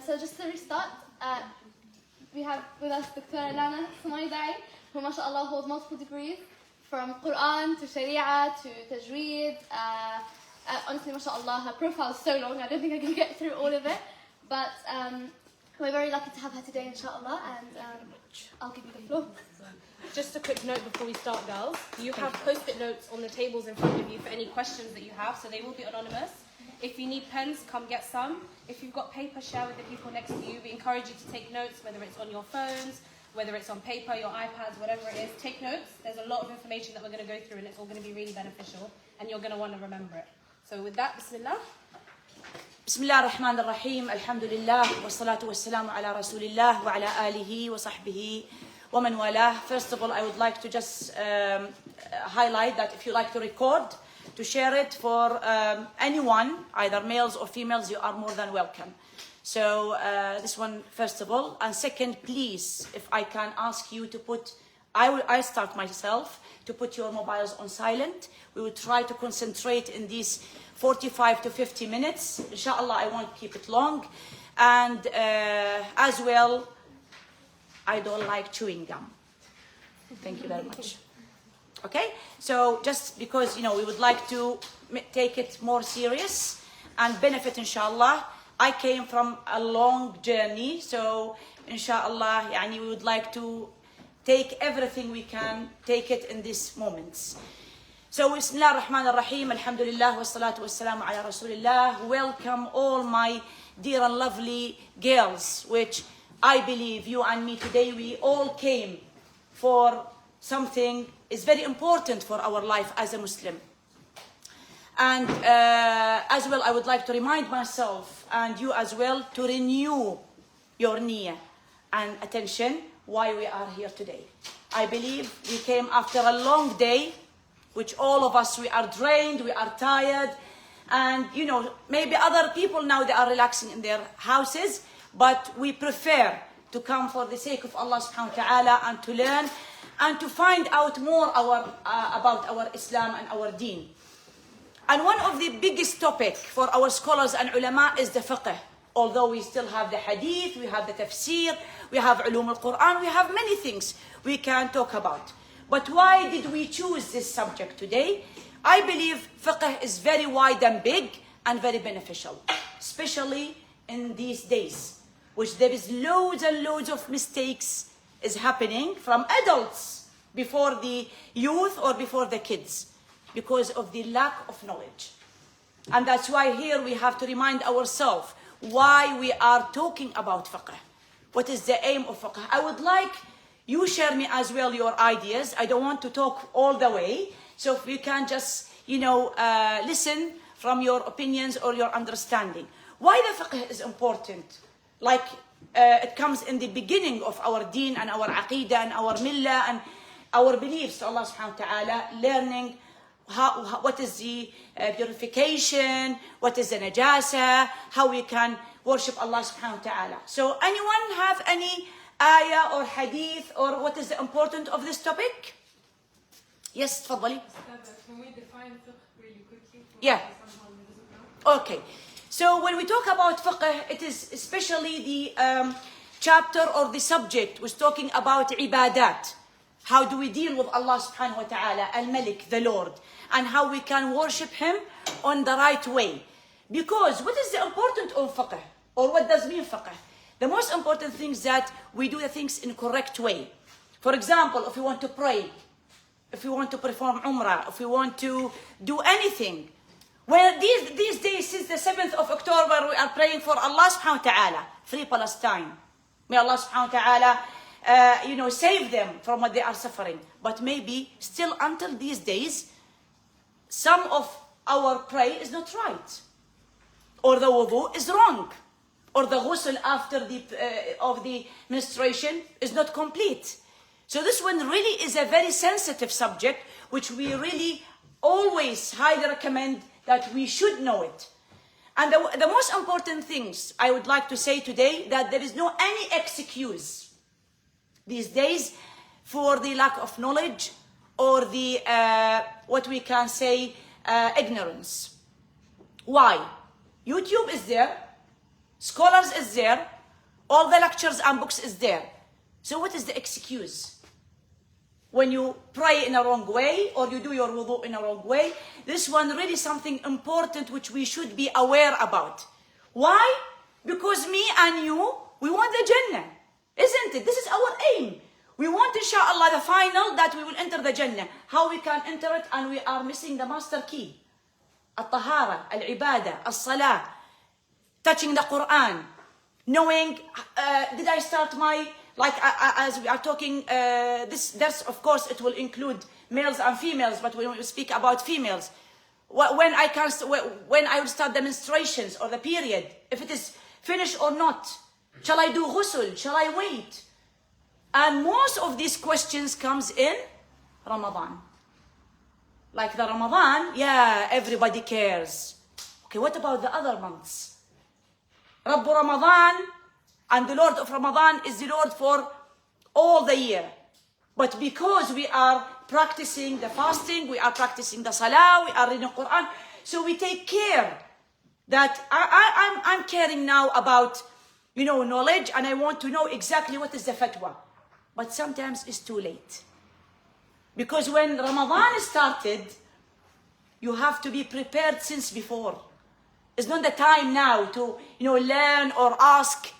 So just to restart, we have with us Dr. Al-Sumaiday, who mashallah holds multiple degrees from Quran to Sharia to Tajweed. Honestly, mashallah, her profile is so long, I don't think I can get through all of it. But we're very lucky to have her today, inshallah, and I'll give you the floor. Just a quick note before we start, girls. You have post-it notes on the tables in front of you for any questions that you have, so they will be anonymous. If you need pens, come get some. If you've got paper, share with the people next to you. We encourage you to take notes, whether it's on your phones, whether it's on paper, your iPads, whatever it is. Take notes. There's a lot of information that we're going to go through, and it's all going to be really beneficial, and you're going to want to remember it. So with that, Bismillah. بسم الله الرحمن الرحيم الحمد لله والصلاة والسلام على رسول الله وعلى آله وصحبه ومن والاه. First of all, I would like to just highlight that if you like to record, to share it for anyone, either males or females, you are more than welcome. So this one, first of all. And second, please, if I can ask you to put, I start myself, to put your mobiles on silent. We will try to concentrate in these 45 to 50 minutes. Inshallah, I won't keep it long. And as well, I don't like chewing gum. Thank you very much. Okay, so just because, you know, we would like to take it more serious and benefit, inshallah. I came from a long journey, so inshallah, we would like to take everything we can, take it in these moments. So, Bismillah ar-Rahman ar-Rahim, alhamdulillah, wa salatu wa salamu ala rasulillah. Welcome all my dear and lovely girls, which I believe you and me today, we all came for something is very important for our life as a Muslim. And as well, I would like to remind myself and you as well to renew your niyyah and attention why we are here today. I believe we came after a long day, which all of us, we are drained, we are tired. And you know, maybe other people now, they are relaxing in their houses, but we prefer to come for the sake of Allah subhanahu wa ta'ala and to learn and to find out more about our Islam and our deen. And one of the biggest topics for our scholars and ulama is the fiqh. Although we still have the hadith, we have the tafsir, we have ulum al-Quran, we have many things we can talk about. But why did we choose this subject today? I believe fiqh is very wide and big and very beneficial, especially in these days, which there is loads and loads of mistakes is happening from adults before the youth or before the kids because of the lack of knowledge. And that's why here we have to remind ourselves why we are talking about fiqh. What is the aim of fiqh? I would like you share me as well your ideas. I don't want to talk all the way. So if you can just, listen from your opinions or your understanding. Why the fiqh is important? Like it comes in the beginning of our deen and our aqidah and our millah and our beliefs to Allah subhanahu wa ta'ala, learning what is the purification, what is the najasa, how we can worship Allah subhanahu wa ta'ala. So anyone have any ayah or hadith or what is the importance of this topic? Yes, تفضلي. Can we define fiqh really quickly? Yeah. Okay. So when we talk about fiqh, it is especially the chapter or the subject was talking about ibadat. How do we deal with Allah subhanahu wa ta'ala, al-Malik, the Lord, and how we can worship Him on the right way. Because what is the importance of fiqh? Or what does mean fiqh? The most important thing is that we do the things in correct way. For example, if we want to pray, if we want to perform umrah, if we want to do anything, well, these days, since the 7th of October, we are praying for Allah subhanahu wa ta'ala, free Palestine. May Allah subhanahu wa ta'ala, save them from what they are suffering. But maybe still until these days, some of our prayer is not right. Or the wudu is wrong. Or the ghusl after of the menstruation is not complete. So this one really is a very sensitive subject, which we really always highly recommend that we should know it. And the most important things I would like to say today, that there is no any excuse these days for the lack of knowledge or the, what we can say, ignorance. Why? YouTube is there. scholars is there, all the lectures and books is there. So what is the excuse? When you pray in a wrong way or you do your wudu in a wrong way, this one really something important which we should be aware about. Why? Because me and you, we want the Jannah, isn't it? This is our aim. We want, inshallah, the final that we will enter the Jannah. How we can enter it, and we are missing the master key. Al-Tahara, Al-Ibadah, Al-Salah, touching the Quran, knowing, did I start my, like as we are talking, this dars, of course, it will include males and females, but when we speak about females, when I will start the menstruations or the period, if it is finished or not, shall I do ghusl, shall I wait? And most of these questions comes in Ramadan. Like the Ramadan, yeah, everybody cares. Okay, what about the other months? Rabbu Ramadan, and the Lord of Ramadan is the Lord for all the year. But because we are practicing the fasting, we are practicing the Salah, we are reading Quran, so we take care that I'm caring now about, knowledge, and I want to know exactly what is the fatwa. But sometimes it's too late. Because when Ramadan started, you have to be prepared since before. It's not the time now to, learn or ask.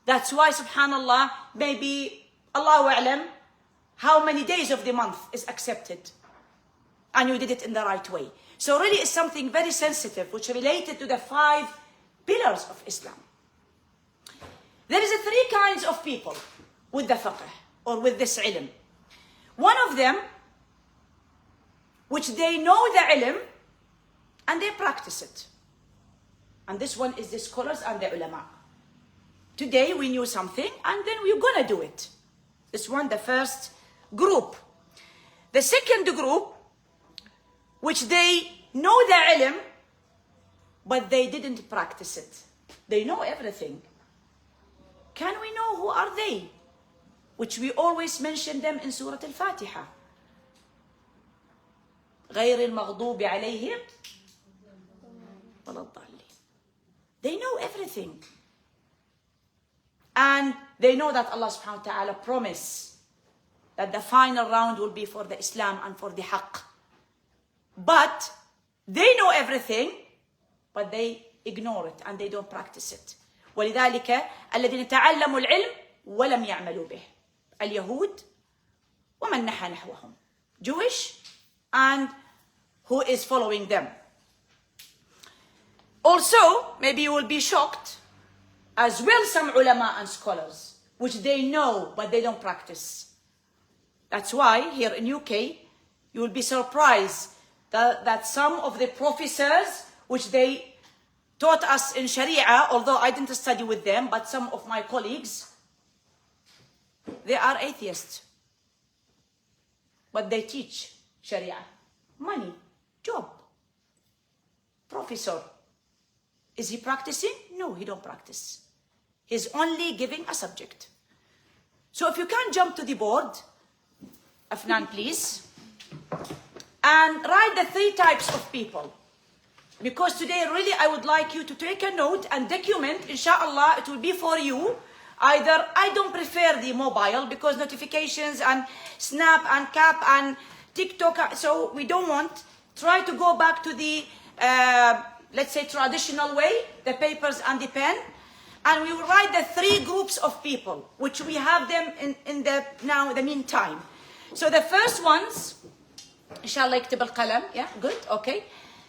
That's why, subhanallah, maybe, Allahu A'lam, how many days of the month is accepted. And you did it in the right way. So really it's something very sensitive, which related to the 5 pillars of Islam. There is 3 kinds of people with the fiqh, or with this ilm. One of them, which they know the ilm, and they practice it. And this one is the scholars and the ulama. Today we knew something, and then we're gonna do it. This one, the first group. The second group, which they know the ilm, but they didn't practice it. They know everything. Can we know who are they? Which we always mention them in Surah Al-Fatiha. غير المغضوب عليهم ولا الضالين. They know everything. And they know that Allah subhanahu wa ta'ala promised that the final round will be for the Islam and for the haqq. But they know everything, but they ignore it and they don't practice it. ولذلك الذين تعلموا العلم ولم يعملوا به. اليهود ومن نحى نحوهم. Jewish and who is following them. Also, maybe you will be shocked, as well some ulama and scholars, which they know but they don't practice. That's why here in UK, you will be surprised that some of the professors, which they taught us in Sharia, although I didn't study with them, but some of my colleagues, they are atheists. But they teach Sharia. Money, job, professor. Is he practicing? No, he don't practice. He's only giving a subject. So if you can jump to the board, Afnan, please, and write the 3 types of people. Because today, really, I would like you to take a note and document, inshallah, it will be for you. Either, I don't prefer the mobile because notifications and Snap and Cap and TikTok, so we don't want. Try to go back to the, let's say, traditional way, the papers and the pen. And we will write the 3 groups of people, which we have them in the meantime. So the first ones, inshallah, يكتب القلم, yeah, good, okay.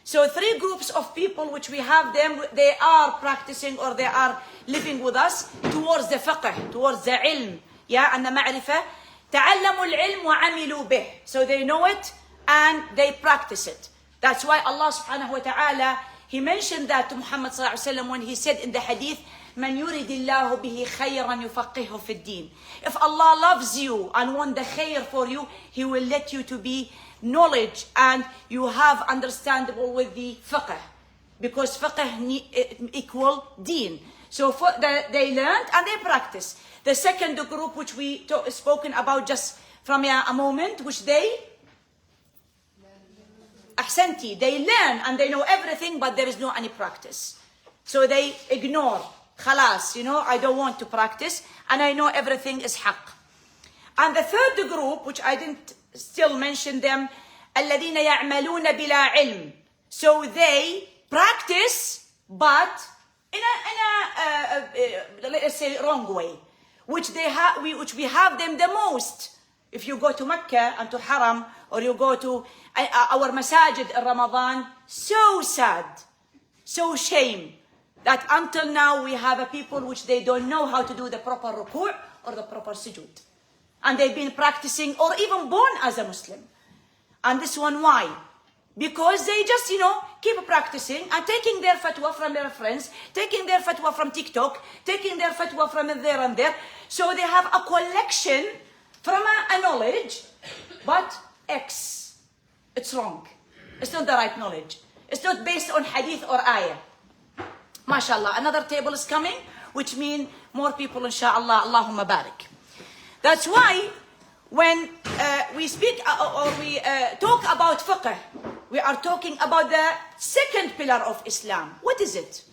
So 3 groups of people which we have them, they are practicing or they are living with us towards the fiqh, towards the ilm, yeah, and the ma'rifah. تعلموا العلم وعملوا به. So they know it and they practice it. That's why Allah subhanahu wa ta'ala, He mentioned that to Muhammad sallallahu alayhi wa sallam when He said in the hadith, من يريد الله به خيرا يفقهه في الدين. If Allah loves you and want the khair for you, He will let you to be knowledge and you have understandable with the fiqh, because fiqh equal deen. So they learned and they practice. The second group, which we spoken about just from a moment, which they ahsanti, they learn and they know everything, but there is no any practice. So they ignore. Khalas, you know, I don't want to practice, and I know everything is haqq. And the third group, which I didn't still mention them, الذين يعملون بلا علم. So they practice, but in a let's say wrong way, which we have them the most. If you go to Mecca and to Haram, or you go to our masajid in Ramadan, so sad, so shame that until now we have a people which they don't know how to do the proper ruku' or the proper sujood. And they've been practicing or even born as a Muslim. And this one, why? Because they just, you know, keep practicing and taking their fatwa from their friends, taking their fatwa from TikTok, taking their fatwa from there and there. So they have a collection from a knowledge, but it's wrong. It's not the right knowledge. It's not based on hadith or ayah. MashaAllah, another table is coming, which means more people, inshaAllah, Allahumma barik. That's why when we speak or we talk about fiqh, we are talking about the second pillar of Islam. What is it?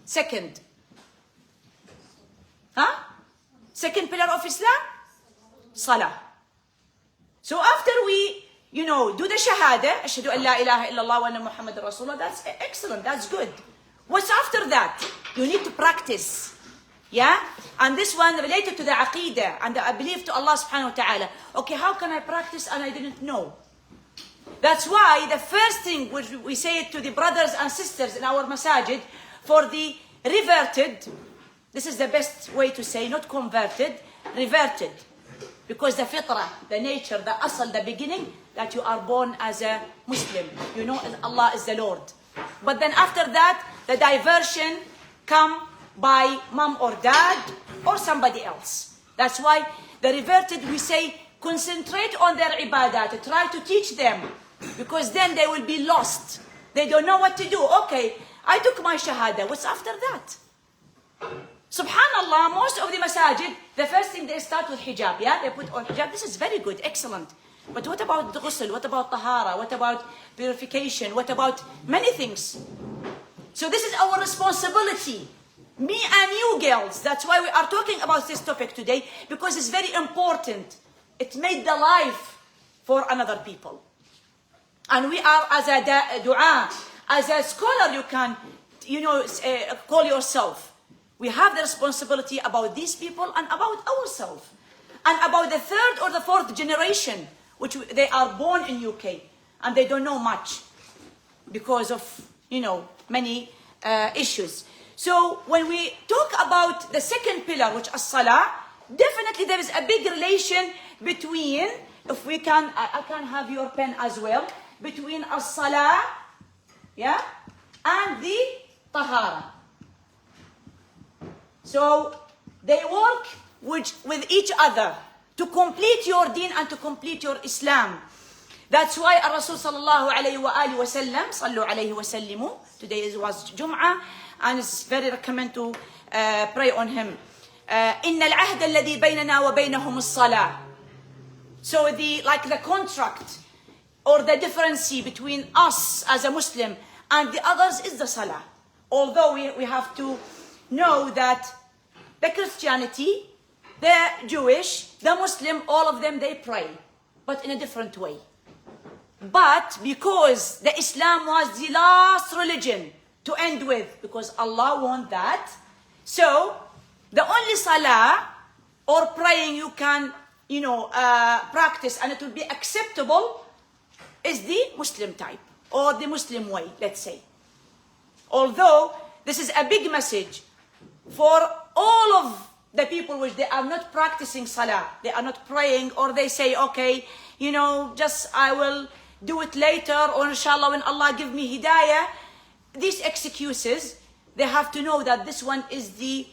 Second. Second pillar of Islam? Salah. So after we, you know, do the shahada, ashhadu an la ilaha illallah wa anna Muhammadan Rasulullah, that's excellent, that's good. What's after that? You need to practice. Yeah? And this one related to the aqidah and the belief to Allah subhanahu wa ta'ala. Okay, how can I practice and I didn't know? That's why the first thing which we say it to the brothers and sisters in our masajid, for the reverted, this is the best way to say, not converted, reverted. Because the fitrah, the nature, the asal, the beginning, that you are born as a Muslim. You know Allah is the Lord. But then after that, the diversion come by mom or dad or somebody else. That's why the reverted, we say, concentrate on their ibadat, try to teach them, because then they will be lost. They don't know what to do. Okay, I took my shahada, what's after that? Subhanallah, most of the masajid, the first thing they start with hijab, yeah? They put on hijab, this is very good, excellent. But what about the ghusl? What about tahara? What about purification? What about many things? So this is our responsibility. Me and you girls, that's why we are talking about this topic today, because it's very important. It made the life for another people. And we are, as a dua, as a scholar, you can, you know, call yourself. We have the responsibility about these people and about ourselves. And about the third or the fourth generation, which they are born in UK, and they don't know much because of, you know, many issues. So when we talk about the second pillar, which is salah, definitely there is a big relation between, if we can, I can have your pen as well, between as-salah, yeah, and the tahara. So they work with each other to complete your deen and to complete your Islam. That's why Rasul sallallahu alayhi wa alihi wa sallam, sallu alayhi wa sallimu, today was Jum'ah, and it's very recommend to pray on him. إن العهد الذي بيننا وبينهم الصلاة. So the contract or the difference between us as a Muslim and the others is the salah. Although we have to know that the Christianity, the Jewish, the Muslim, all of them, they pray, but in a different way. But because the Islam was the last religion to end with, because Allah want that, so the only salah or praying you can, you know, practice and it will be acceptable is the Muslim type or the Muslim way, let's say. Although this is a big message for all of the people which they are not practicing salah, they are not praying, or they say, okay, you know, just I will do it later, or inshallah when Allah give me hidayah. These excuses, they have to know that this one is the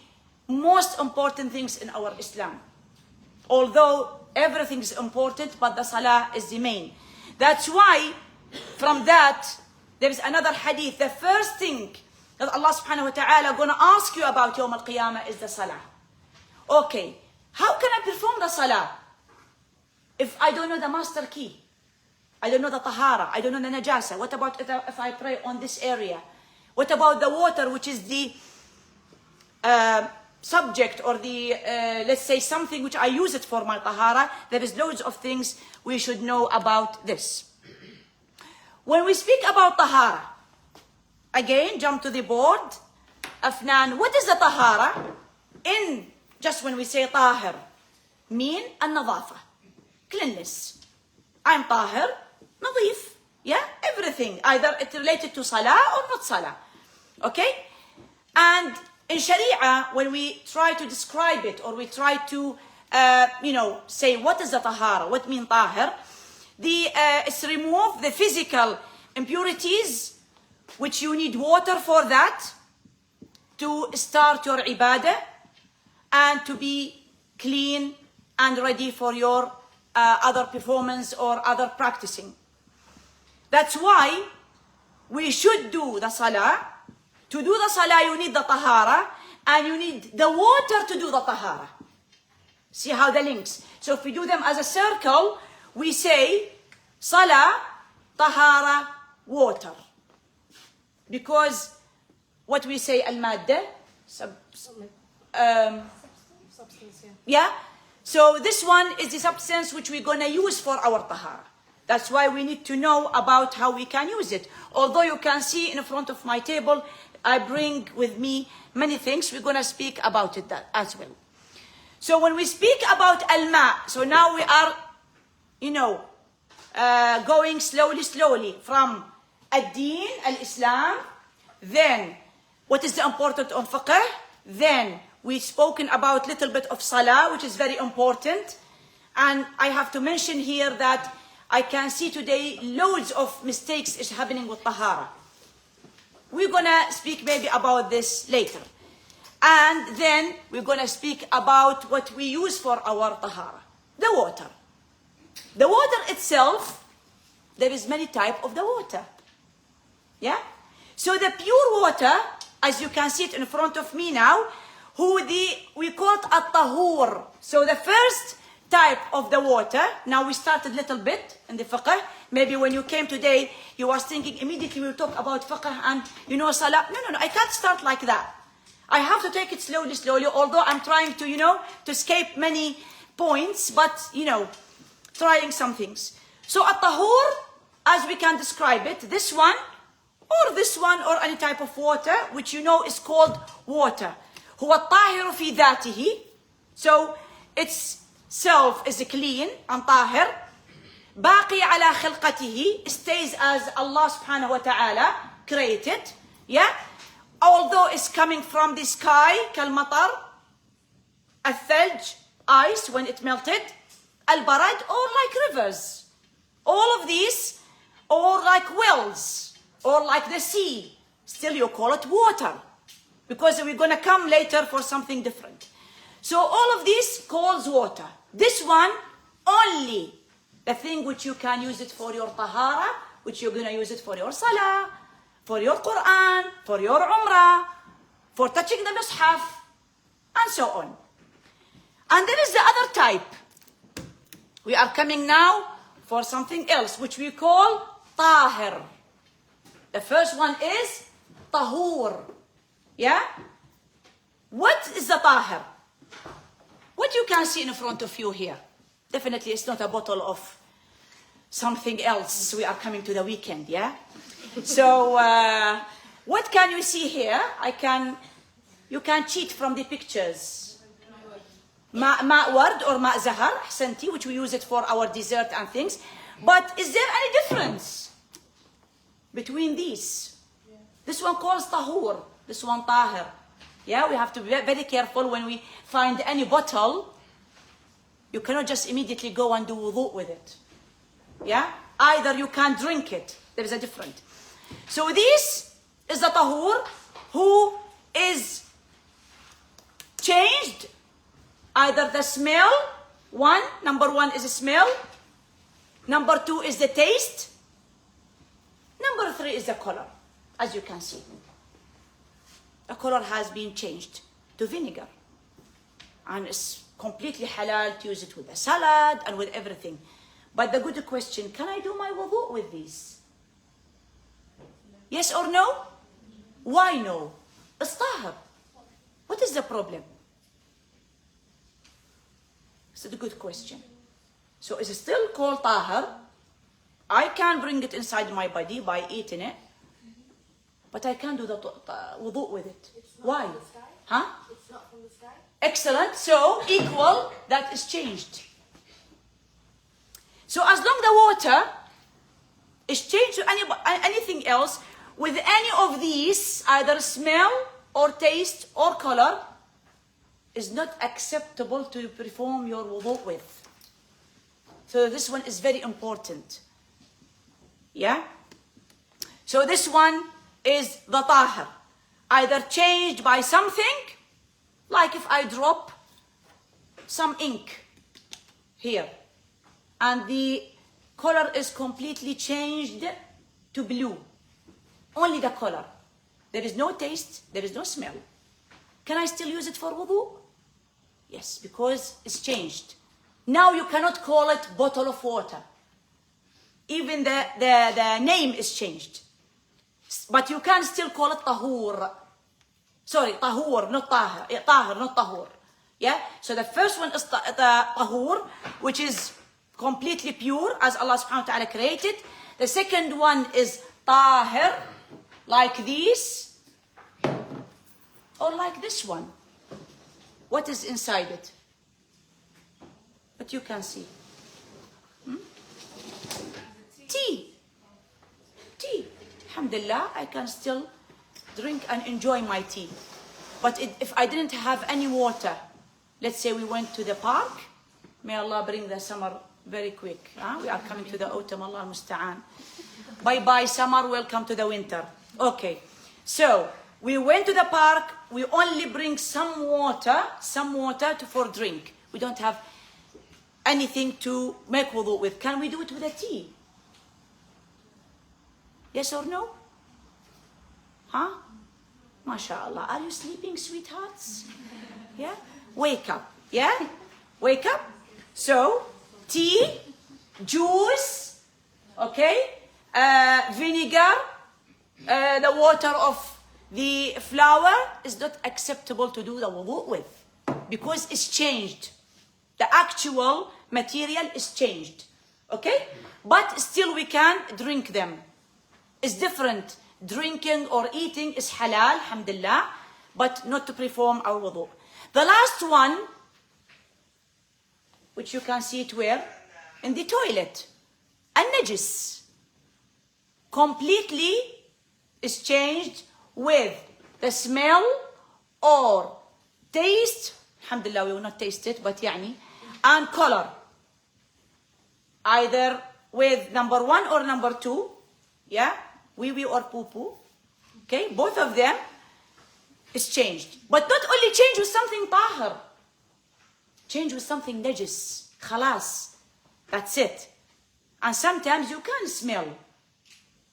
most important things in our Islam. Although everything is important, but the salah is the main. That's why from that there is another hadith. The first thing that Allah subhanahu wa ta'ala gonna ask you about Yawm al-Qiyamah is the salah. Okay, how can I perform the salah if I don't know the master key? I don't know the tahara, I don't know the najasa. What about if I pray on this area? What about the water, which is the subject or the, let's say something which I use it for my tahara, there is loads of things we should know about this. When we speak about tahara, again, jump to the board. Afnan, what is the tahara? In, just when we say tahir, mean an-nadafa, cleanliness. I'm tahir, nadif, yeah, everything. Either it's related to salah or not salah, okay? And in Sharia, when we try to describe it or we try to, say what is the tahara, what mean tahir, it's remove the physical impurities, which you need water for that, to start your ibadah, and to be clean and ready for your other performance or other practicing. That's why we should do the salah. To do the salah, you need the tahara, and you need the water to do the tahara. See how the links. So if we do them as a circle, we say salah, tahara, water. Because what we say, al-madda, Substance, yeah. So this one is the substance which we're going to use for our tahara. That's why we need to know about how we can use it. Although you can see in front of my table, I bring with me many things. We're going to speak about it that as well. So when we speak about al-ma, so now we are, going slowly from ad-din, al-Islam, then what is the important of fiqh, then we've spoken about little bit of salah, which is very important. And I have to mention here that I can see today loads of mistakes is happening with tahara. We're gonna speak maybe about this later. And then we're gonna speak about what we use for our tahara. The water. The water itself, there is many types of the water. Yeah? So the pure water, as you can see it in front of me now, we call it at-tahur. So the first type of the water, now we started a little bit in the fiqh. Maybe when you came today, you was thinking immediately we'll talk about fiqh and salah. No, I can't start like that. I have to take it slowly, although I'm trying to, to escape many points, but, trying some things. So at-tahur, as we can describe it, this one, or any type of water, which is called water. هو الطاهر في ذاته. So its self is clean and طاهر. باقي على خلقته, stays as Allah subhanahu wa ta'ala created. Yeah? Although it's coming from the sky, كالمطر, الثلج, ice when it melted, البرد, or like rivers. All of these, or like wells, or like the sea. Still you call it water. Because we're going to come later for something different. So all of this calls water. This one, only the thing which you can use it for your tahara, which you're going to use it for your salah, for your Quran, for your umrah, for touching the mushaf, and so on. And there is the other type. We are coming now for something else, which we call tahir. The first one is tahur. Yeah? What is the tahir? What you can see in front of you here? Definitely it's not a bottle of something else. We are coming to the weekend, yeah? So, what can you see here? You can cheat from the pictures. Ma' ward or ma' zahar, ahsanti, which we use it for our dessert and things. But is there any difference between these? This one calls tahur. This one tahir. Yeah, we have to be very careful when we find any bottle. You cannot just immediately go and do wudu with it. Yeah? Either you can drink it. There is a difference. So this is the tahur who is changed. Either the smell, number one is the smell. Number two is the taste. Number three is the color, as you can see. The color has been changed to vinegar. And it's completely halal to use it with a salad and with everything. But the good question, can I do my wudu with these? Yes or no? Why no? It's tahir. What is the problem? It's a good question. So is it still called tahar? I can bring it inside my body by eating it, but I can't do the wudu with it. Why? Huh? It's not from the sky. Excellent. So equal, that is changed. So as long the water is changed to anything else with any of these, either smell or taste or color, is not acceptable to perform your wudu with. So this one is very important. Yeah? So this one is the tahar. Either changed by something, like if I drop some ink here, and the color is completely changed to blue. Only the color. There is no taste, there is no smell. Can I still use it for wudu? Yes, because it's changed. Now you cannot call it bottle of water. Even the name is changed. But you can still call it tahur. Sorry, tahur, not tahar. Tahar, not tahur. Yeah? So the first one is the tahur, which is completely pure, as Allah subhanahu wa ta'ala created. The second one is tahir, like this, or like this one. What is inside it? But you can see. Tea. Tea. Alhamdulillah, I can still drink and enjoy my tea. But if I didn't have any water, let's say we went to the park, may Allah bring the summer very quick. Huh? We are coming to the autumn, Allah al-Musta'an. Bye-bye summer, welcome to the winter. Okay, so we went to the park, we only bring some water for drink. We don't have anything to make wudu with. Can we do it with a tea? Yes or no? Huh? MashaAllah. Are you sleeping, sweethearts? Yeah? Wake up. Yeah? Wake up. So, tea, juice, okay? Vinegar, the water of the flower is not acceptable to do the wudu with because it's changed. The actual material is changed. Okay? But still we can drink them. It's different. Drinking or eating is halal, alhamdulillah, but not to perform our wudu. The last one, which you can see it where? In the toilet. An-najis. Completely is changed with the smell or taste. Alhamdulillah, we will not taste it, but yani. And color. Either with number 1 or number 2. Yeah? Wee or poo-poo. Okay? Both of them is changed. But not only change with something tahir. Change with something najis. Khalas. That's it. And sometimes you can smell.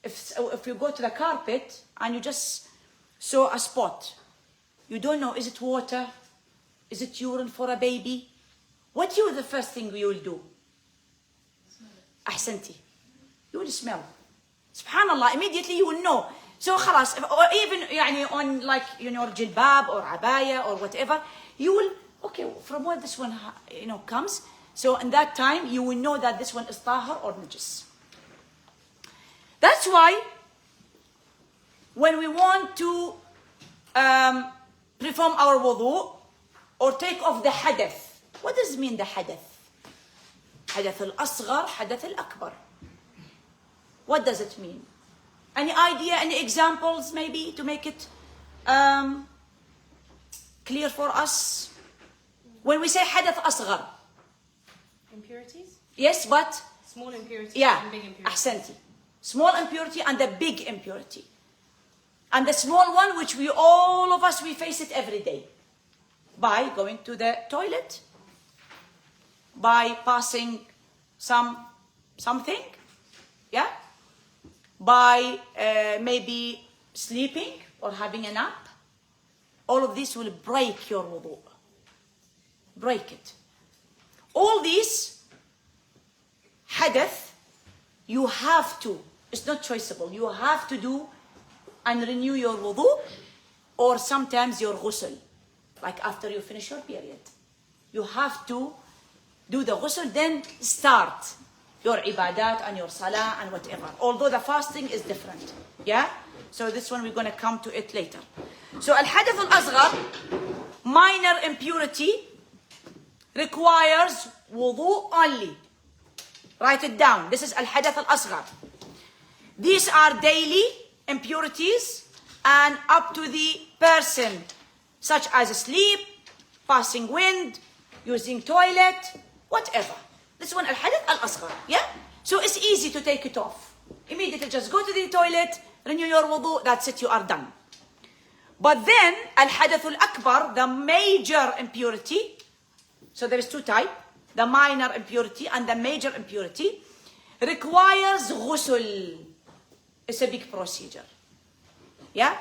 If you go to the carpet and you just saw a spot. You don't know, is it water? Is it urine for a baby? What the first thing you will do? Ahsanti. You will smell. Subhanallah, immediately you will know. So khalas, or even يعني, on like your jilbab or abaya or whatever, you will, okay, from where this one comes. So in that time, you will know that this one is tahar or najis. That's why when we want to perform our wudu or take off the hadath, what does it mean the hadath? Hadath al-asghar, hadath al-akbar. What does it mean? Any idea, any examples maybe to make it clear for us? When we say hadath asghar. Impurities? Yes, but? Small impurities and big impurities. Ahsanti. Small impurity and the big impurity. And the small one, which all of us, we face it every day. By going to the toilet. By passing something. Yeah? By maybe sleeping or having a nap. All of this will break your wudu. Break it. All these hadath, you have to, it's not choiceable, you have to do and renew your wudu or sometimes your ghusl. like after you finish your period. You have to do the ghusl, then start your ibadat and your salah and whatever. Although the fasting is different. Yeah? So this one we're going to come to it later. So al-hadath al-asghar, minor impurity, requires wudu only. Write it down. This is al-hadath al-asghar. These are daily impurities and up to the person, such as sleep, passing wind, using toilet, whatever. This one al-hadath al-asghar. Yeah? So it's easy to take it off. Immediately just go to the toilet, renew your wudu, that's it, you are done. But then al-hadath al-akbar, the major impurity, so there is two types, the minor impurity and the major impurity, requires ghusl. It's a big procedure. Yeah?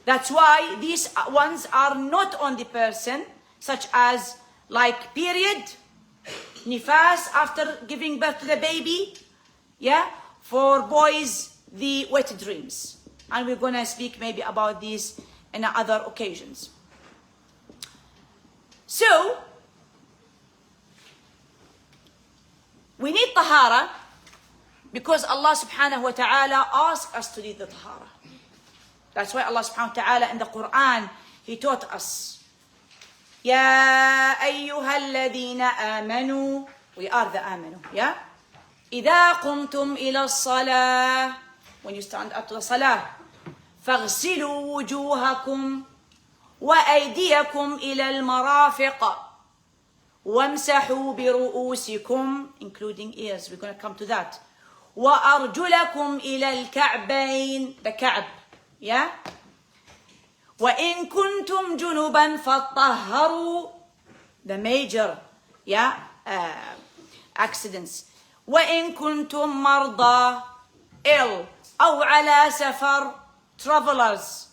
That's why these ones are not on the person, such as like period, nifas after giving birth to the baby. Yeah? For boys, the wet dreams. And we're going to speak maybe about these in other occasions. So, we need tahara because Allah subhanahu wa ta'ala asked us to need the tahara. That's why Allah subhanahu wa ta'ala in the Quran, He taught us. Ya ayyuhalladhina amanu. We are the amanu. Yeah? إذا قمتم إلى الصلاة. When you stand up to the salah. فاغسلوا وجوهكم وأيديكم إلى المرافق. وامسحوا برؤوسكم, including ears. We're going to come to that. وأرجلكم إلى الكعبين. The كعب. Yeah? وإن كنتم جنبا فطهروا. The major, yeah, accidents. وإن كنتم مرضى, ill, أو على سفر, travelers.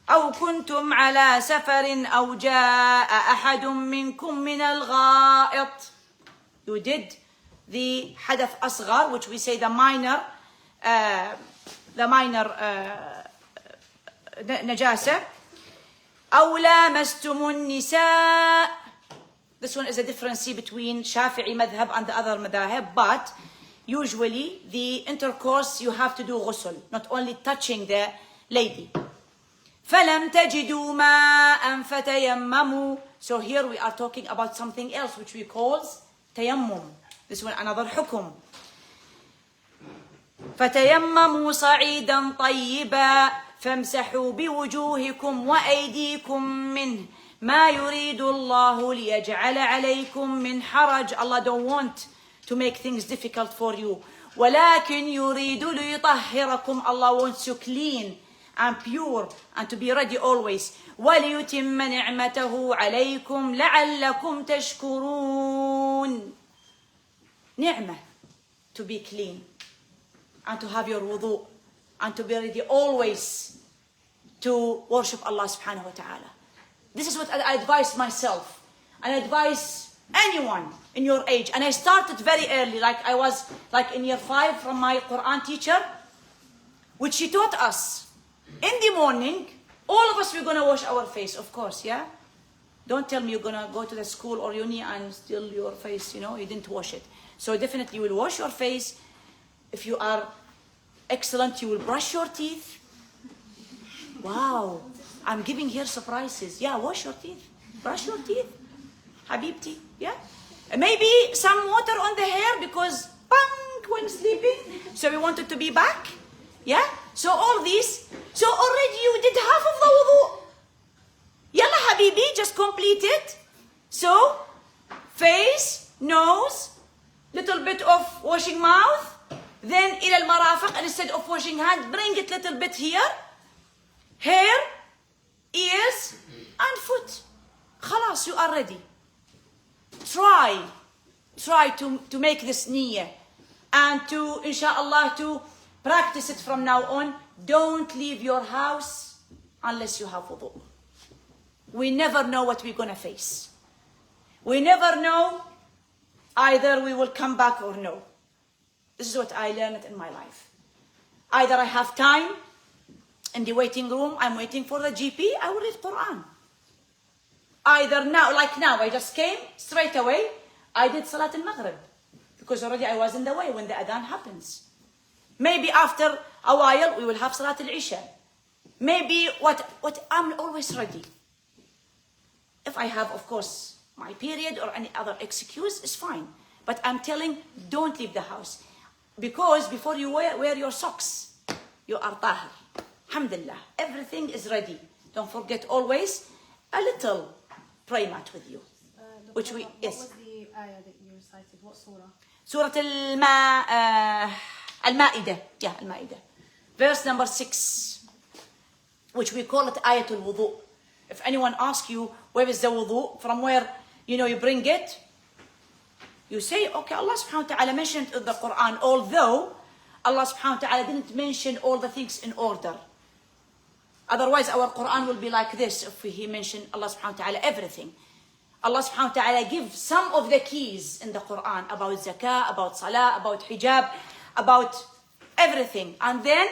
أو كنتم على سفر أو جاء أحد منكم من الغائط. You did the حدث أصغر, which we say the minor نجاسة. أو لامستم النساء. This one is a difference between Shafi'i madhab and the other madhab, but usually the intercourse you have to do ghusl, not only touching the lady. فَلَمْ تَجِدُوا مَاءً فَتَيَمَّمُوا. So here we are talking about something else which we call tayammum. This one another hukum. فَتَيَمَّمُوا صَعِيدًا طَيِّبًا فَامْسَحُوا بِوُجُوهِكُمْ وَأَيْدِيكُمْ مِنْهُ مَا يُرِيدُ اللَّهُ لِيَجْعَلَ عَلَيْكُمْ مِنْ حَرَجٍ. Allah don't want to make things difficult for you. وَلَكِنْ يُرِيدُ لِيُطَهِّرَكُمْ. Allah wants you clean and pure and to be ready always. وَلِيُتِمَّ نِعْمَتَهُ عَلَيْكُمْ لَعَلَّكُمْ تَشْكُرُونَ. Ni'mah, to be clean and to have your wudu and to be ready always to worship Allah subhanahu wa ta'ala. This is what I advise myself and I advise anyone in your age. And I started very early, like I was like in year 5 from my Quran teacher, which she taught us. In the morning, all of us, we're going to wash our face, of course, yeah? Don't tell me you're going to go to the school or uni and still your face, you know, you didn't wash it. So definitely you will wash your face. If you are excellent, you will brush your teeth. Wow, I'm giving here surprises. Yeah, wash your teeth, brush your teeth, Habibti, yeah? And maybe some water on the hair because bang, when sleeping. So we want it to be back, yeah? So all these, so already you did half of the wudu. Yalla Habibi, just complete it. So, face, nose, little bit of washing mouth, then ila al-marafiq, instead of washing hand, bring it little bit here, hair, ears, and foot. Khalas, you are ready. Try to make this niyyah and to, inshallah, to practice it from now on. Don't leave your house unless you have wudu. We never know what we're going to face. We never know, either we will come back or no. This is what I learned in my life. Either I have time in the waiting room, I'm waiting for the GP, I will read Quran. either now, like now, I just came straight away, I did Salat al-Maghrib. Because already I was in the way when the adhan happens. Maybe after a while, we will have Salat al-Isha. Maybe I'm always ready. If I have, of course, my period or any other excuse, it's fine. But I'm telling, don't leave the house. Because before you wear your socks, you are tahir. Alhamdulillah, everything is ready. Don't forget always a little prayer mat with you. Which we, yes. What was the ayah that you recited? What surah? Surah Al-Ma'idah. Yeah, Al-Ma'idah. Verse number 6. Which we call it Ayatul Wudu. If anyone asks you, where is the wudu? From where, you bring it. You say, okay, Allah subhanahu wa ta'ala mentioned in the Quran, although Allah subhanahu wa ta'ala didn't mention all the things in order. Otherwise, our Quran will be like this if He mentioned Allah subhanahu wa ta'ala everything. Allah subhanahu wa ta'ala gives some of the keys in the Quran about zakah, about salah, about hijab, about everything. And then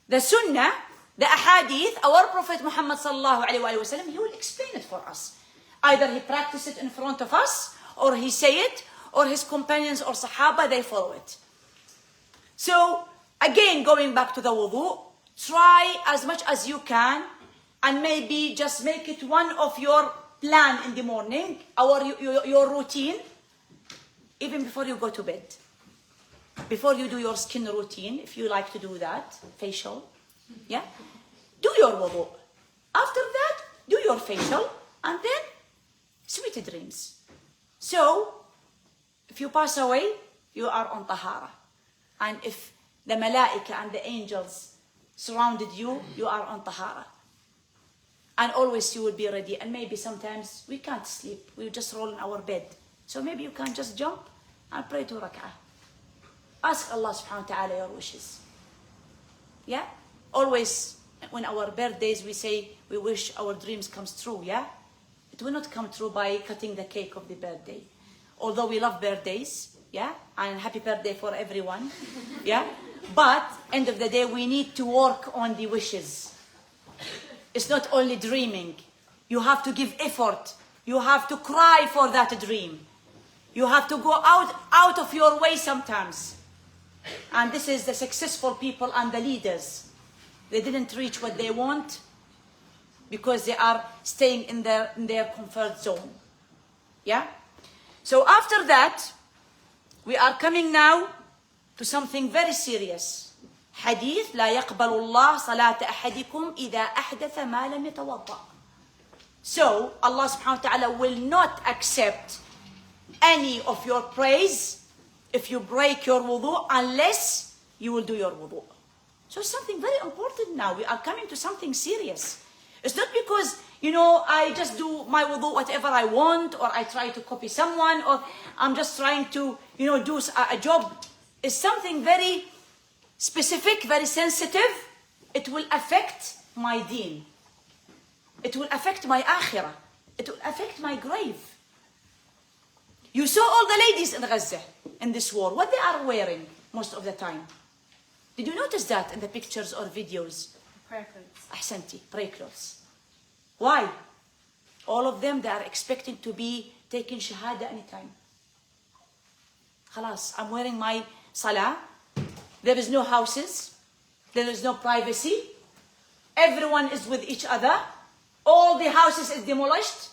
the Sunnah, the ahadith, our Prophet Muhammad sallallahu alayhi wa sallam, he will explain it for us. Either he practiced it in front of us, or he say it, or his companions or Sahaba, they follow it. So, again, going back to the wudu, try as much as you can, and maybe just make it one of your plan in the morning, or your routine, even before you go to bed. Before you do your skin routine, if you like to do that, facial, yeah? Do your wudu. After that, do your facial, and then sweet dreams. So, if you pass away, you are on tahara. And if the malaika and the angels surrounded you, you are on tahara. And always you will be ready. And maybe sometimes we can't sleep. We just roll in our bed. So maybe you can just jump and pray 2 rak'ah. Ask Allah subhanahu wa ta'ala your wishes. Yeah? Always, when our birthdays, we say we wish our dreams comes true, yeah? It will not come true by cutting the cake of the birthday. Although we love birthdays, yeah? And happy birthday for everyone, yeah? But, end of the day, we need to work on the wishes. It's not only dreaming. You have to give effort. You have to cry for that dream. You have to go out of your way sometimes. And this is the successful people and the leaders. They didn't reach what they want because they are staying in their comfort zone. Yeah? So after that, we are coming now to something very serious. حديث لا يقبل الله صلاة أحدكم إذا أحدث ما لم يتوضأ. So Allah subhanahu wa ta'ala will not accept any of your praise if you break your wudu unless you will do your wudu. So something very important now. We are coming to something serious. It's not because, I just do my wudu whatever I want, or I try to copy someone, or I'm just trying to, do a job. It's something very specific, very sensitive. It will affect my deen. It will affect my akhirah. It will affect my grave. You saw all the ladies in Gaza in this war. What they are wearing most of the time. Did you notice that in the pictures or videos? Prayer clothes. Ahsanti, prayer clothes. Why? All of them, they are expecting to be taking shahada anytime. Khalas, I'm wearing my salah. There is no houses. There is no privacy. Everyone is with each other. All the houses is demolished.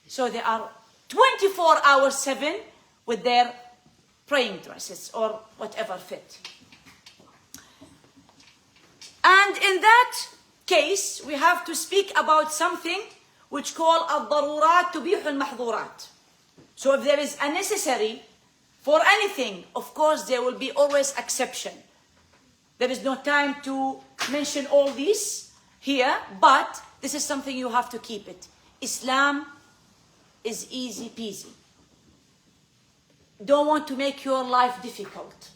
So they are 24 hours 7 with their praying dresses or whatever fit. And in that case, we have to speak about something which call الضرورات تبيح المحظورات. So if there is a necessary for anything, of course there will be always exception. There is no time to mention all these here, but this is something you have to keep it. Islam is easy peasy. Don't want to make your life difficult.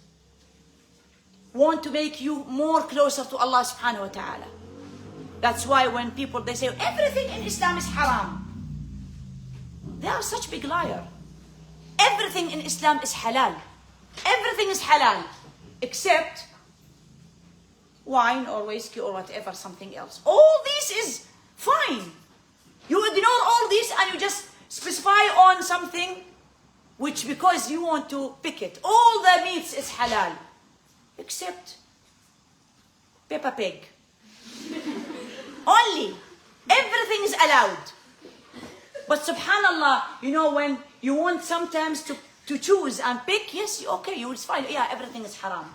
Want to make you more closer to Allah subhanahu wa ta'ala. That's why when people, they say, everything in Islam is haram. They are such big liar. Everything in Islam is halal. Everything is halal. Except wine or whiskey or whatever, something else. All this is fine. You ignore all this and you just specify on something which because you want to pick it. All the meats is halal, except Peppa Pig. Only. Everything is allowed. But subhanallah, you know, when you want sometimes to choose and pick, yes, okay, you will find, yeah, everything is haram.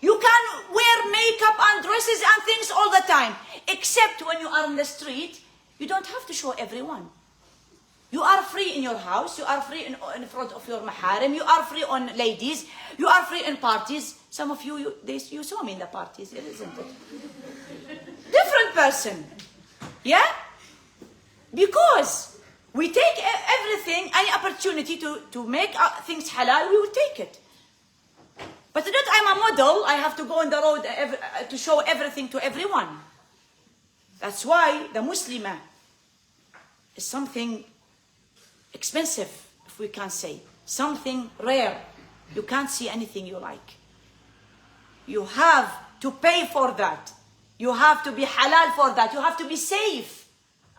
You can wear makeup and dresses and things all the time, except when you are in the street, you don't have to show everyone. You are free in your house, you are free in front of your maharim, you are free on ladies, you are free in parties. Some of you, you saw me in the parties, isn't it? Different person. Yeah? Because we take everything, any opportunity to make things halal, we will take it. But not I'm a model, I have to go on the road to show everything to everyone. That's why the Muslimah is something expensive, if we can say. Something rare. You can't see anything you like. You have to pay for that. You have to be halal for that. You have to be safe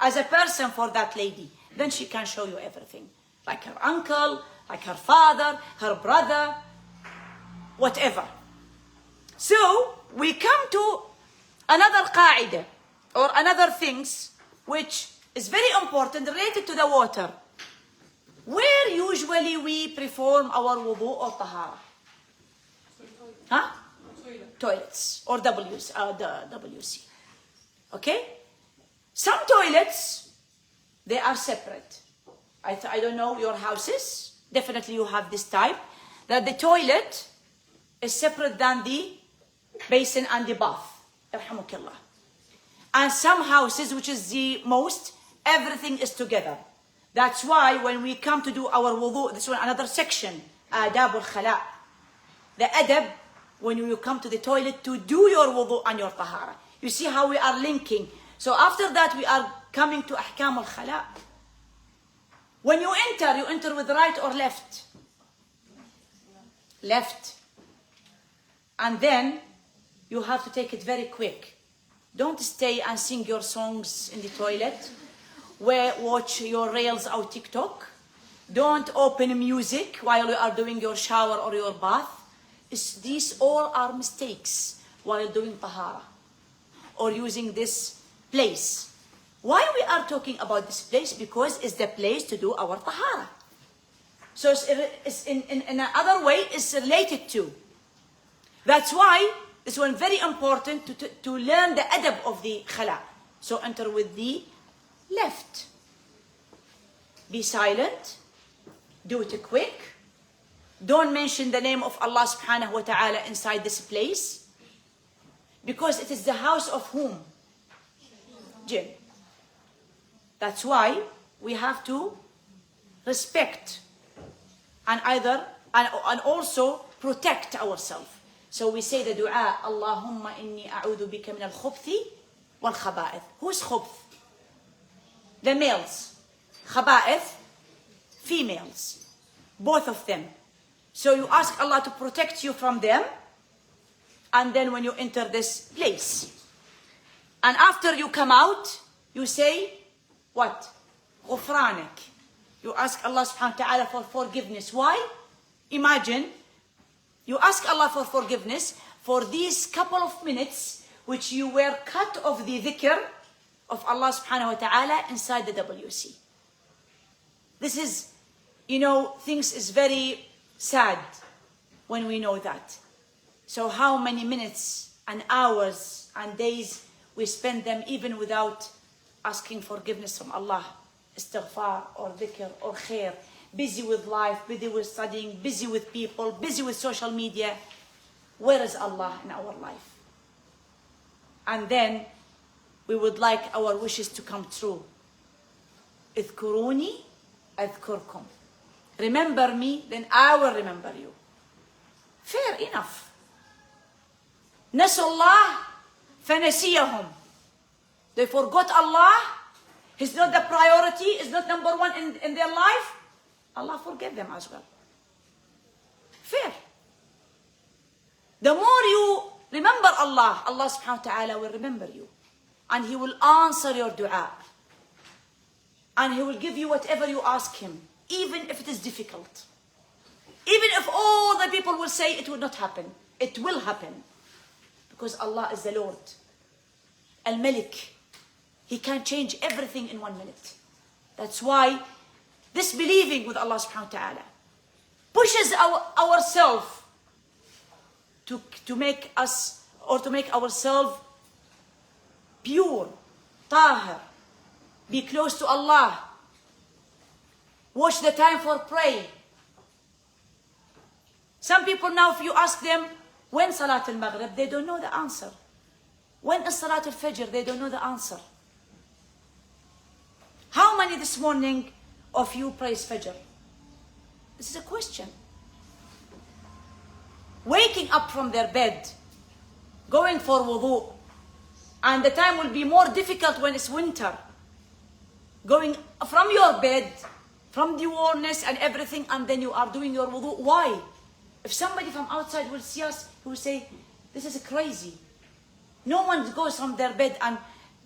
as a person for that lady. Then she can show you everything. Like her uncle, like her father, her brother, whatever. So, we come to another qa'idah, or another things, which is very important, related to the water. Where usually we perform our wudu or tahara? Huh? Toilets, or the WC. Okay? Some toilets, they are separate. I don't know your houses. Definitely you have this type. That the toilet is separate than the basin and the bath. Yarhamukallah. And some houses, which is the most, everything is together. That's why when we come to do our wudu, this is another section, adab al-khala. The adab, when you come to the toilet to do your wudu and your tahara. You see how we are linking. So after that, we are coming to ahkam al-khala. When you enter with right or left? Left. And then you have to take it very quick. Don't stay and sing your songs in the toilet. Watch your reels or TikTok. Don't open music while you are doing your shower or your bath. These all are mistakes while doing tahara or using this place. Why we are talking about this place? Because it's the place to do our tahara. So it's in another way, it's related to. That's why this one very important to learn the adab of the khala. So enter with the left. Be silent. Do it quick. Don't mention the name of Allah subhanahu wa ta'ala inside this place. Because it is the house of whom? Jinn. That's why we have to respect and also protect ourselves. So we say the dua, Allahumma inni a'udhu bika min al-khubthi wal-khaba'ith. Who's khubth? The males. Khaba'ith, females. Both of them. So you ask Allah to protect you from them. And then when you enter this place. And after you come out, you say, what? Ghufranak. You ask Allah subhanahu wa ta'ala for forgiveness. Why? Imagine, you ask Allah for forgiveness for these couple of minutes which you were cut of the dhikr of Allah subhanahu wa ta'ala inside the WC. This is, things is very sad when we know that. So how many minutes and hours and days we spend them even without asking forgiveness from Allah, istighfar or dhikr or khair, busy with life, busy with studying, busy with people, busy with social media. Where is Allah in our life? And then we would like our wishes to come true. اذكروني أذكركم. Remember me, then I will remember you. Fair enough. نسوا الله فنسيهم. They forgot Allah. He's not the priority. He's not number one in their life. Allah forget them as well. Fair. The more you remember Allah, Allah subhanahu wa ta'ala will remember you. And He will answer your dua. and He will give you whatever you ask Him, even if it is difficult. Even if all the people will say it will not happen, it will happen. Because Allah is the Lord, Al-Malik. He can change everything in 1 minute. That's why this believing with Allah subhanahu wa ta'ala pushes ourselves to make us, or to make ourselves pure, tahir, be close to Allah, watch the time for prayer. Some people now, if you ask them, when Salat al-Maghrib, they don't know the answer. When is Salat al-Fajr, they don't know the answer. How many this morning of you praise Fajr? This is a question. Waking up from their bed, going for wudu, and the time will be more difficult when it's winter. Going from your bed, from the warmness and everything, and then you are doing your wudu. Why? If somebody from outside will see us, he will say, this is crazy. No one goes from their bed and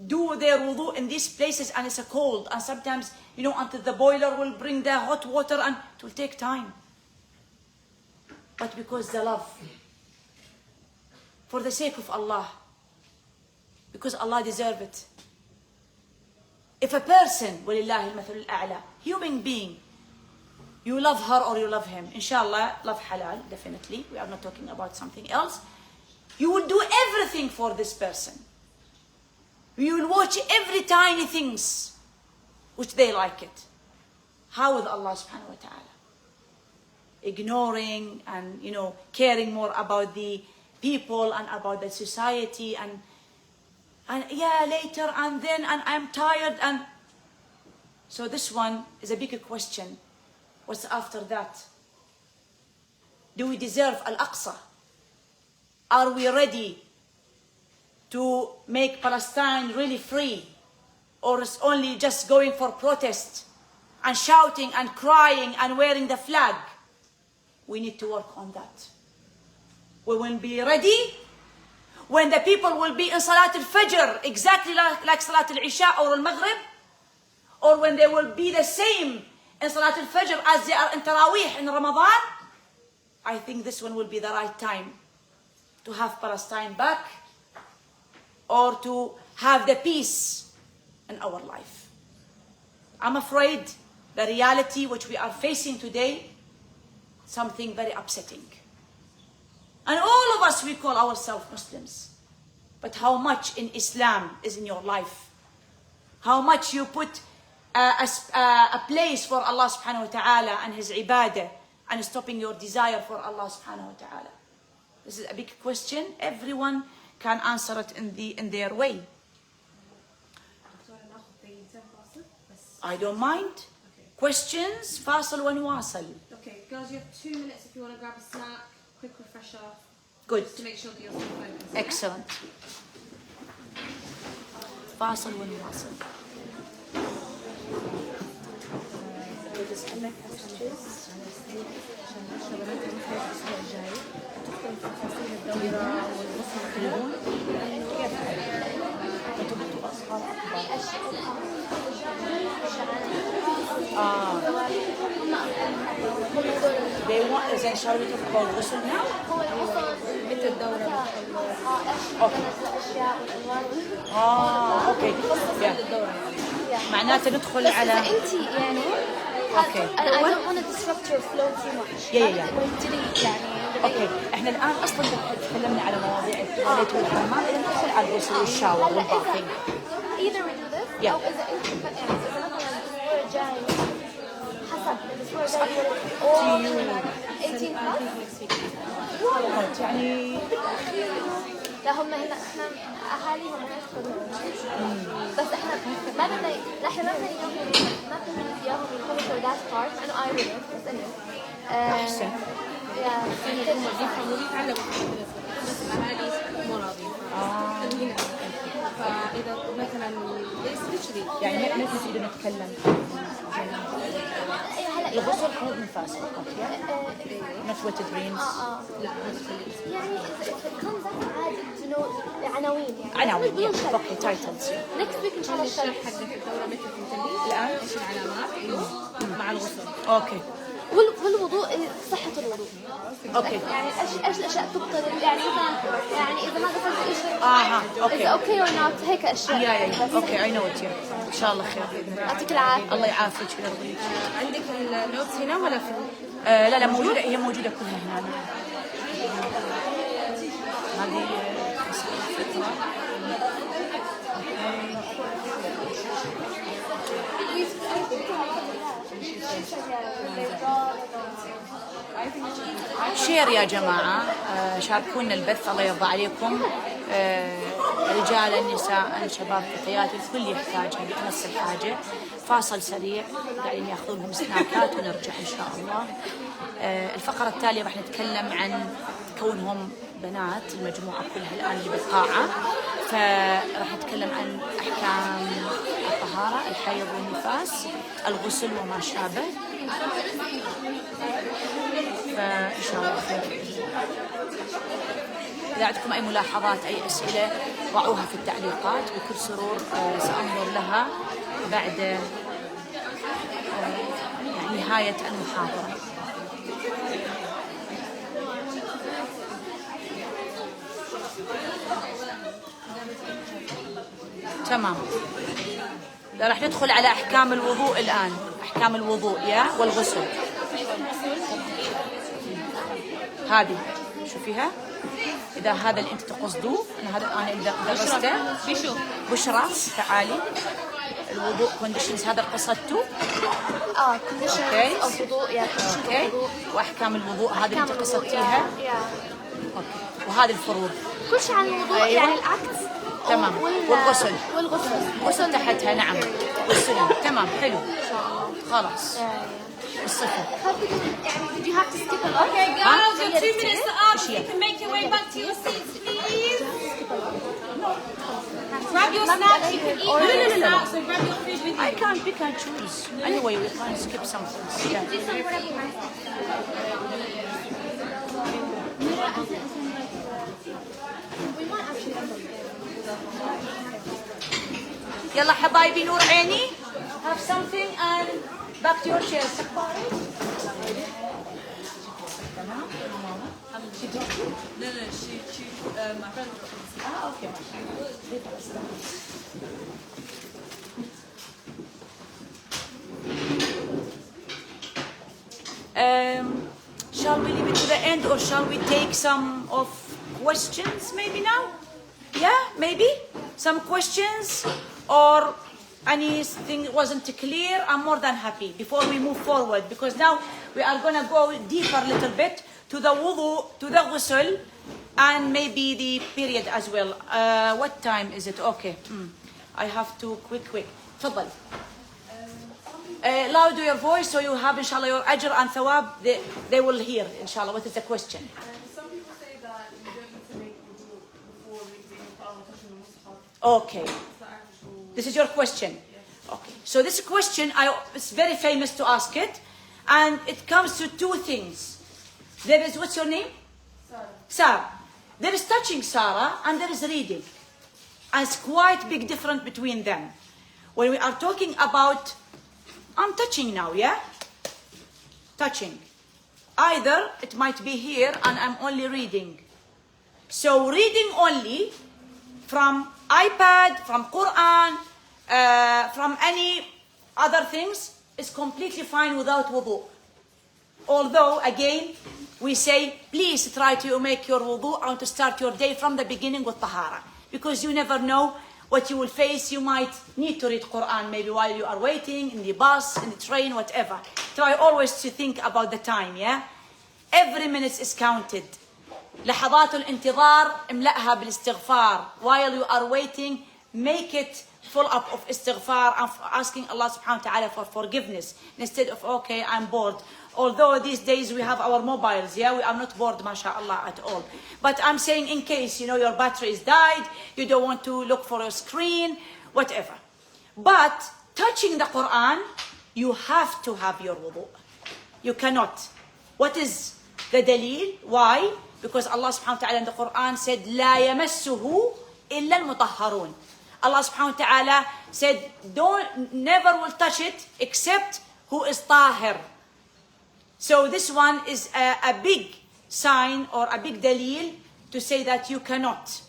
do their wudu in these places, and it's a cold, and sometimes, you know, until the boiler will bring the hot water, and it will take time. But because the love, for the sake of Allah, because Allah deserves it. If a person, وَلِلَّهِ الْمَثَلُ الْأَعْلَى, human being, you love her or you love him, inshallah, love halal, definitely, we are not talking about something else, you will do everything for this person. You will watch every tiny things which they like it. How with Allah subhanahu wa ta'ala? Ignoring and, you know, caring more about the people and about the society, and yeah, later and then, and I'm tired, and so this one is a bigger question. What's after that? Do we deserve Al-Aqsa? Are we ready to make Palestine really free? Or is only just going for protest and shouting and crying and wearing the flag? We need to work on that. We will be ready when the people will be in Salat al-Fajr, exactly like Salat al-Isha or al-Maghrib, or when they will be the same in Salat al-Fajr as they are in Taraweeh in Ramadan. I think this one will be the right time to have Palestine back, or to have the peace in our life. I'm afraid the reality which we are facing today, something very upsetting. And all of us, we call ourselves Muslims. But how much in Islam is in your life? How much you put a place for Allah subhanahu wa ta'ala and His ibadah, and stopping your desire for Allah subhanahu wa ta'ala? This is a big question. Everyone can answer it in their way. I don't mind. Questions? فاصل ونواصل. Okay, girls, you have 2 minutes if you want to grab a snack, quick refresher. Good. Just to make sure that you're still focused. Excellent. فاصل ونواصل. They want, is shall we talk about Ghusl now? مثل الدورة اوكي معناته ندخل على انت يعني اوكي I don't want to disrupt your flow too much. اوكي احنا الان اصلا تكلمنا على مواضيع التواليت والحمام، اذا ندخل على الغسل والشاور والباثing. Either we do this او اذا انت يعني اذا مثلا الاسبوع الجاي حسب الاسبوع الجاي 18 plus يعني لا هم هنا احنا اهاليهم ما يدخلون، بس احنا ما بدنا اياهم يدخلوا for that part. انا I will بس انه احسن فاذا مثلا يعني ما نقدر نتكلم الغسل حوض نفاس فقط not wet dreams. يعني إذا comes out عادي عناوين يعني. عناوين اوكي تايتلز. next week ان شاء الله الشرح حق الدورة متى تنتهي؟ الان ايش العلامات؟ مع الغسل. اوكي والوضوء صحة الوضوء. اوكي يعني ايش الاشياء تبطل يعني مثلا يعني اذا ما غسلت شيء اوكي اوكي اور نوت هيك اشياء. يا اوكي اي نو ات ان شاء الله خير باذن الله. يعطيك العافية. الله يعافيك ويرضيك. عندك النوتس هنا ولا في؟ لا موجودة، هي موجودة كلها هنا. هذه شير يا جماعة، شاركونا البث الله يرضى عليكم. رجالا نساء شباب فتيات الكل يحتاجها بأمس الحاجة. فاصل سريع قاعدين ياخذون لهم سناكات ونرجع إن شاء الله. الفقرة التالية راح نتكلم عن كونهم بنات المجموعة كلها الآن اللي بالقاعة، فراح نتكلم عن أحكام الطهارة، الحيض والنفاس، الغسل وما شابه. فإن شاء الله خير. إذا عندكم أي ملاحظات أي أسئلة ضعوها في التعليقات، بكل سرور سأنظر لها بعد نهاية المحاضرة. تمام. راح ندخل على أحكام الوضوء الآن، أحكام الوضوء والغسل. هذه شوفيها، إذا هذا اللي أنت تقصدوه، أنا إذا درسته بشرى تعالي. الوضوء كونديشنز هذا قصدته. كونديشنز الوضوء اوكي. واحكام الوضوء هذه اللي انت قصدتيها. اوكي. وهذه الفروض كل شيء عن الوضوء. أيوة. يعني العكس. تمام. والغسل والغسل تحتها. نعم. والسنن. تمام حلو ان شاء الله. خلاص. الصفة. يعني did you have to skip a lot? Okay girls, you're 2 minutes to up. You can make your way back to your seats, please. Grab your snacks. You can eat your snacks, so grab your food with you. I can't pick and choose. Anyway, we can't skip something. Yeah. يلا حبايبي نور عيني. Have something and back to your chairs. No, she my friend. Okay. Shall we leave it to the end or shall we take some of questions maybe now? Yeah, maybe some questions or anything wasn't clear. I'm more than happy before we move forward, because now we are going to go deeper a little bit to the wudu, to the ghusl, and maybe the period as well. What time is it? Okay. I have to quick. تفضل. Loud your voice so you have inshallah your ajr and thawab. They will hear inshallah what is the question. Some people say that you don't need to make wudu before reading the Quran or touching the mushaf. Okay. This is your question. Okay. So this question, it's very famous to ask it, and it comes to two things. There is, what's your name? Sarah. There is touching Sarah and there is reading. And it's quite big difference between them. When we are talking about, I'm touching now, yeah? Touching. Either it might be here and I'm only reading. So reading only from iPad, from Quran, from any other things is completely fine without wudu. Although, again, we say, please try to make your wudu and to start your day from the beginning with tahara. Because you never know what you will face. You might need to read Quran maybe while you are waiting, in the bus, in the train, whatever. Try always to think about the time, yeah? Every minute is counted. لحظات الانتظار املأها بالاستغفار. While you are waiting, make it full up of istighfar and asking Allah subhanahu wa ta'ala for forgiveness instead of, okay, I'm bored. Although these days we have our mobiles, yeah, we are not bored, mashallah, at all. But I'm saying in case, your battery is died, you don't want to look for a screen, whatever. But touching the Quran, you have to have your wudu. You cannot. What is the dalil? Why? Because Allah subhanahu wa ta'ala in the Quran said, لا يمسه إلا المطهرون. Allah subhanahu wa ta'ala said, never will touch it except who is tahir. So this one is a big sign or a big dalil to say that you cannot.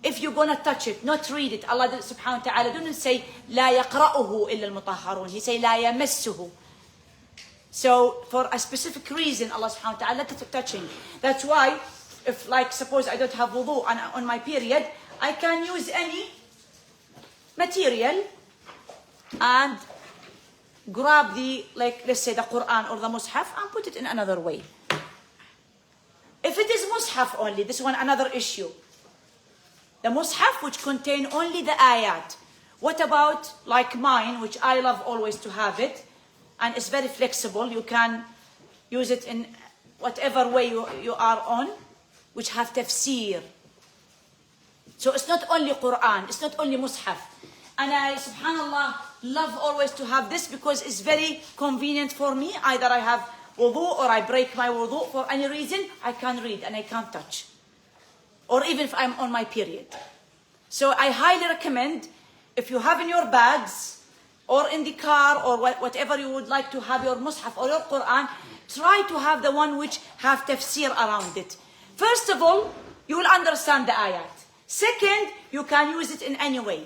If you're gonna touch it, not read it. Allah subhanahu wa ta'ala didn't say لا يقرأه إلا المطهرون. He said لا يمسه. So for a specific reason, Allah subhanahu wa ta'ala let it touching. That's why, if like suppose I don't have wudu and on my period, I can use any material and grab the, like let's say the Quran or the Mus'haf and put it in another way. If it is Mus'haf only, this one another issue. The Mus'haf which contain only the ayat. What about like mine, which I love always to have it, and it's very flexible. You can use it in whatever way you are on, which have tafsir. So it's not only Quran, it's not only Mus'haf. And I, subhanallah, love always to have this because it's very convenient for me. Either I have wudu or I break my wudu for any reason, I can read and I can't touch. Or even if I'm on my period. So I highly recommend, if you have in your bags or in the car or whatever you would like to have your Mus'haf or your Quran, try to have the one which have tafsir around it. First of all, you will understand the ayat. Second, you can use it in any way.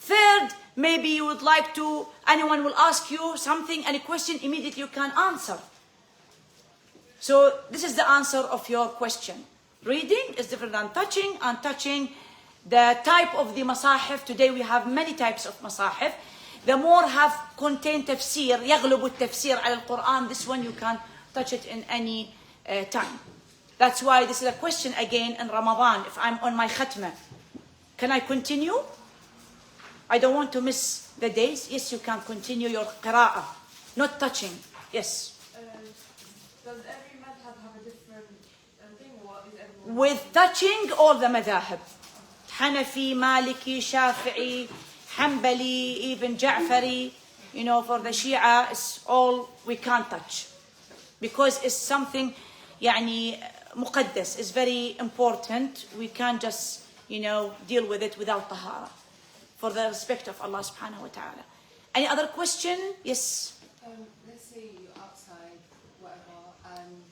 Third, maybe you would like to, anyone will ask you something, any question, immediately you can answer. So this is the answer of your question. Reading is different than touching, and touching, the type of the masahif, today we have many types of masahif. The more have contained tafsir, يغلب التفسير على القرآن, this one you can touch it in any time. That's why this is a question again in Ramadan. If I'm on my khatma, can I continue? I don't want to miss the days. Yes, you can continue your qira'ah. Not touching. Yes. Does every madhab have a different thing, or is everyone... With touching all the madhahib. Hanafi, Maliki, Shafi'i, Hanbali, even Ja'fari. You know, for the Shia, it's all we can't touch. Because it's something, يعني, muqaddas. It's very important. We can't just, you know, deal with it without tahara. For the respect of Allah subhanahu wa ta'ala. Any other question? Yes. Let's say you're outside, whatever, and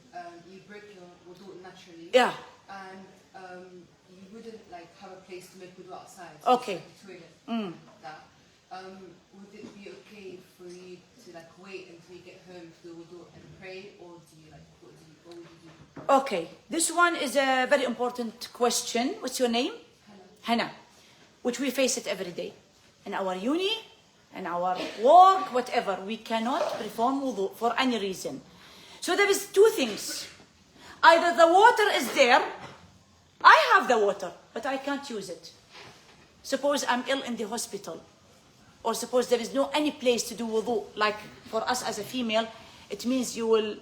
you break your wudu naturally. Yeah. And you wouldn't like have a place to make wudu outside. Okay. So like a toilet. That. Would it be okay for you to like wait until you get home to do wudu and pray, or do you like what would you do? Okay. This one is a very important question. What's your name? Hannah. Which we face it every day. In our uni, in our work, whatever. We cannot perform wudu for any reason. So there is two things. Either the water is there. I have the water, but I can't use it. Suppose I'm ill in the hospital. Or suppose there is no any place to do wudu. Like for us as a female, it means you will,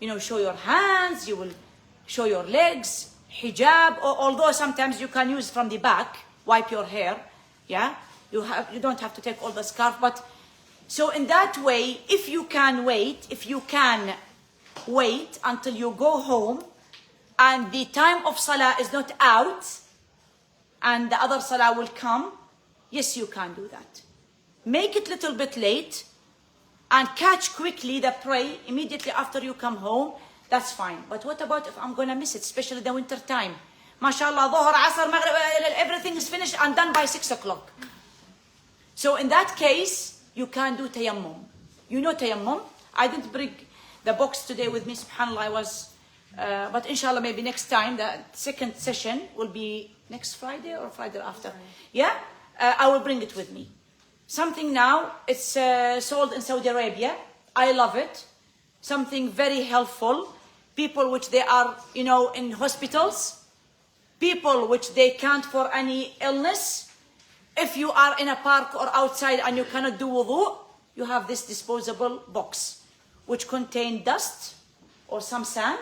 you know, show your hands, you will show your legs, hijab, or although sometimes you can use from the back. Wipe your hair, yeah? You don't have to take all the scarf, but so in that way, if you can wait until you go home and the time of salah is not out and the other salah will come, yes, you can do that. Make it a little bit late and catch quickly the pray immediately after you come home, that's fine. But what about if I'm gonna miss it, especially the winter time? MashaAllah, Dhuhr, Asr, Maghrib, everything is finished and done by 6 o'clock. So in that case, you can do tayammum. You know tayammum? I didn't bring the box today with me, subhanAllah, but inshallah maybe next time, the second session will be next Friday or Friday after. Yeah? I will bring it with me. Something now, it's sold in Saudi Arabia. I love it. Something very helpful. People which they are, you know, in hospitals. People which they can't for any illness. If you are in a park or outside and you cannot do wudu, you have this disposable box which contain dust or some sand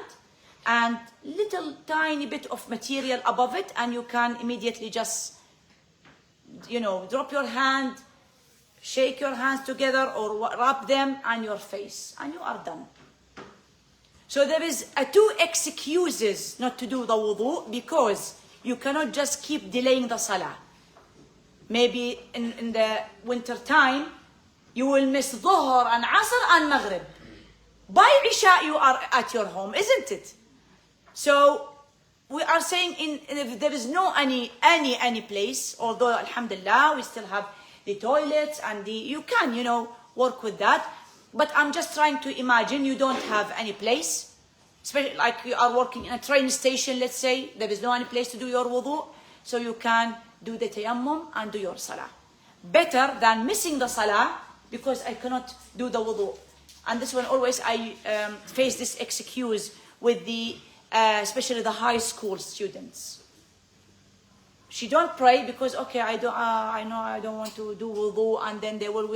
and little tiny bit of material above it, and you can immediately just, you know, drop your hand, shake your hands together or rub them on your face and you are done. So there is two excuses not to do the wudu, because you cannot just keep delaying the salah. Maybe in the winter time, you will miss Dhuhr and Asr and Maghrib. By Isha, you are at your home, isn't it? So we are saying if there is no any place, although alhamdulillah, we still have the toilets and you can, work with that. But I'm just trying to imagine you don't have any place, especially like you are working in a train station, let's say, there is no any place to do your wudu, so you can do the tayammum and do your salah. Better than missing the salah because I cannot do the wudu. And this one always I face this excuse with the, especially the high school students. She don't pray because, okay, I know I don't want to do wudu, and then they will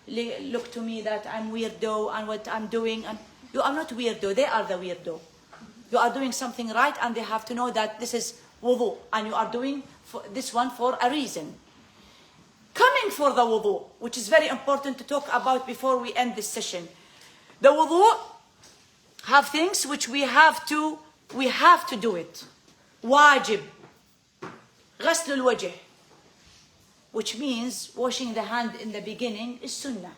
look to me that I'm weirdo and what I'm doing. And you are not weirdo, they are the weirdo. You are doing something right, and they have to know that this is wudu, and you are doing this one for a reason. Coming for the wudu, which is very important to talk about before we end this session. The wudu have things which we have to do it. Wajib. غسل الوجه, which means washing the hand in the beginning is sunnah.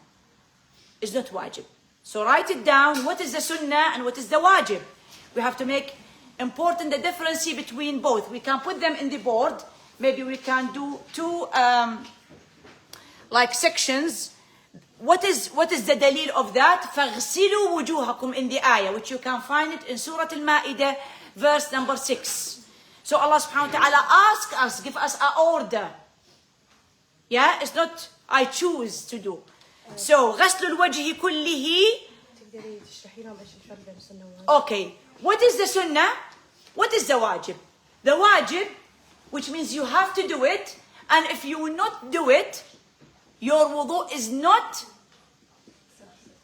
It's not wajib. So write it down, what is the sunnah and what is the wajib. We have to make important the difference between both. We can put them in the board. Maybe we can do two like sections. What is the dalil of that? فَاغْسِلُوا وُجُوهَكُمْ in the ayah, which you can find it in Surah Al-Ma'idah, verse number 6. So Allah subhanahu wa ta'ala asks us, give us an order. Yeah, it's not I choose to do. So غسل الوجه كله. Okay, what is the sunnah? What is the wajib? The wajib, which means you have to do it, and if you will not do it, your wudu is not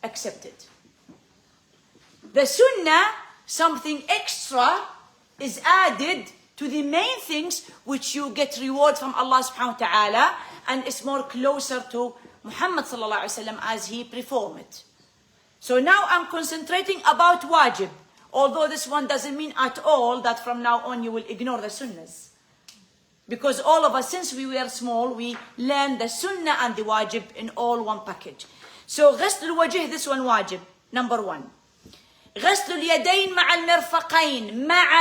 accepted. The sunnah, something extra, is added to the main things which you get reward from Allah subhanahu wa ta'ala, and it's more closer to Muhammad sallallahu alaihi wasallam as he performed it. So now I'm concentrating about wajib, although this one doesn't mean at all that from now on you will ignore the sunnahs. Because all of us, since we were small, we learned the sunnah and the wajib in all one package. So غسل الوجه, this one wajib, number 1. غسل اليدين مع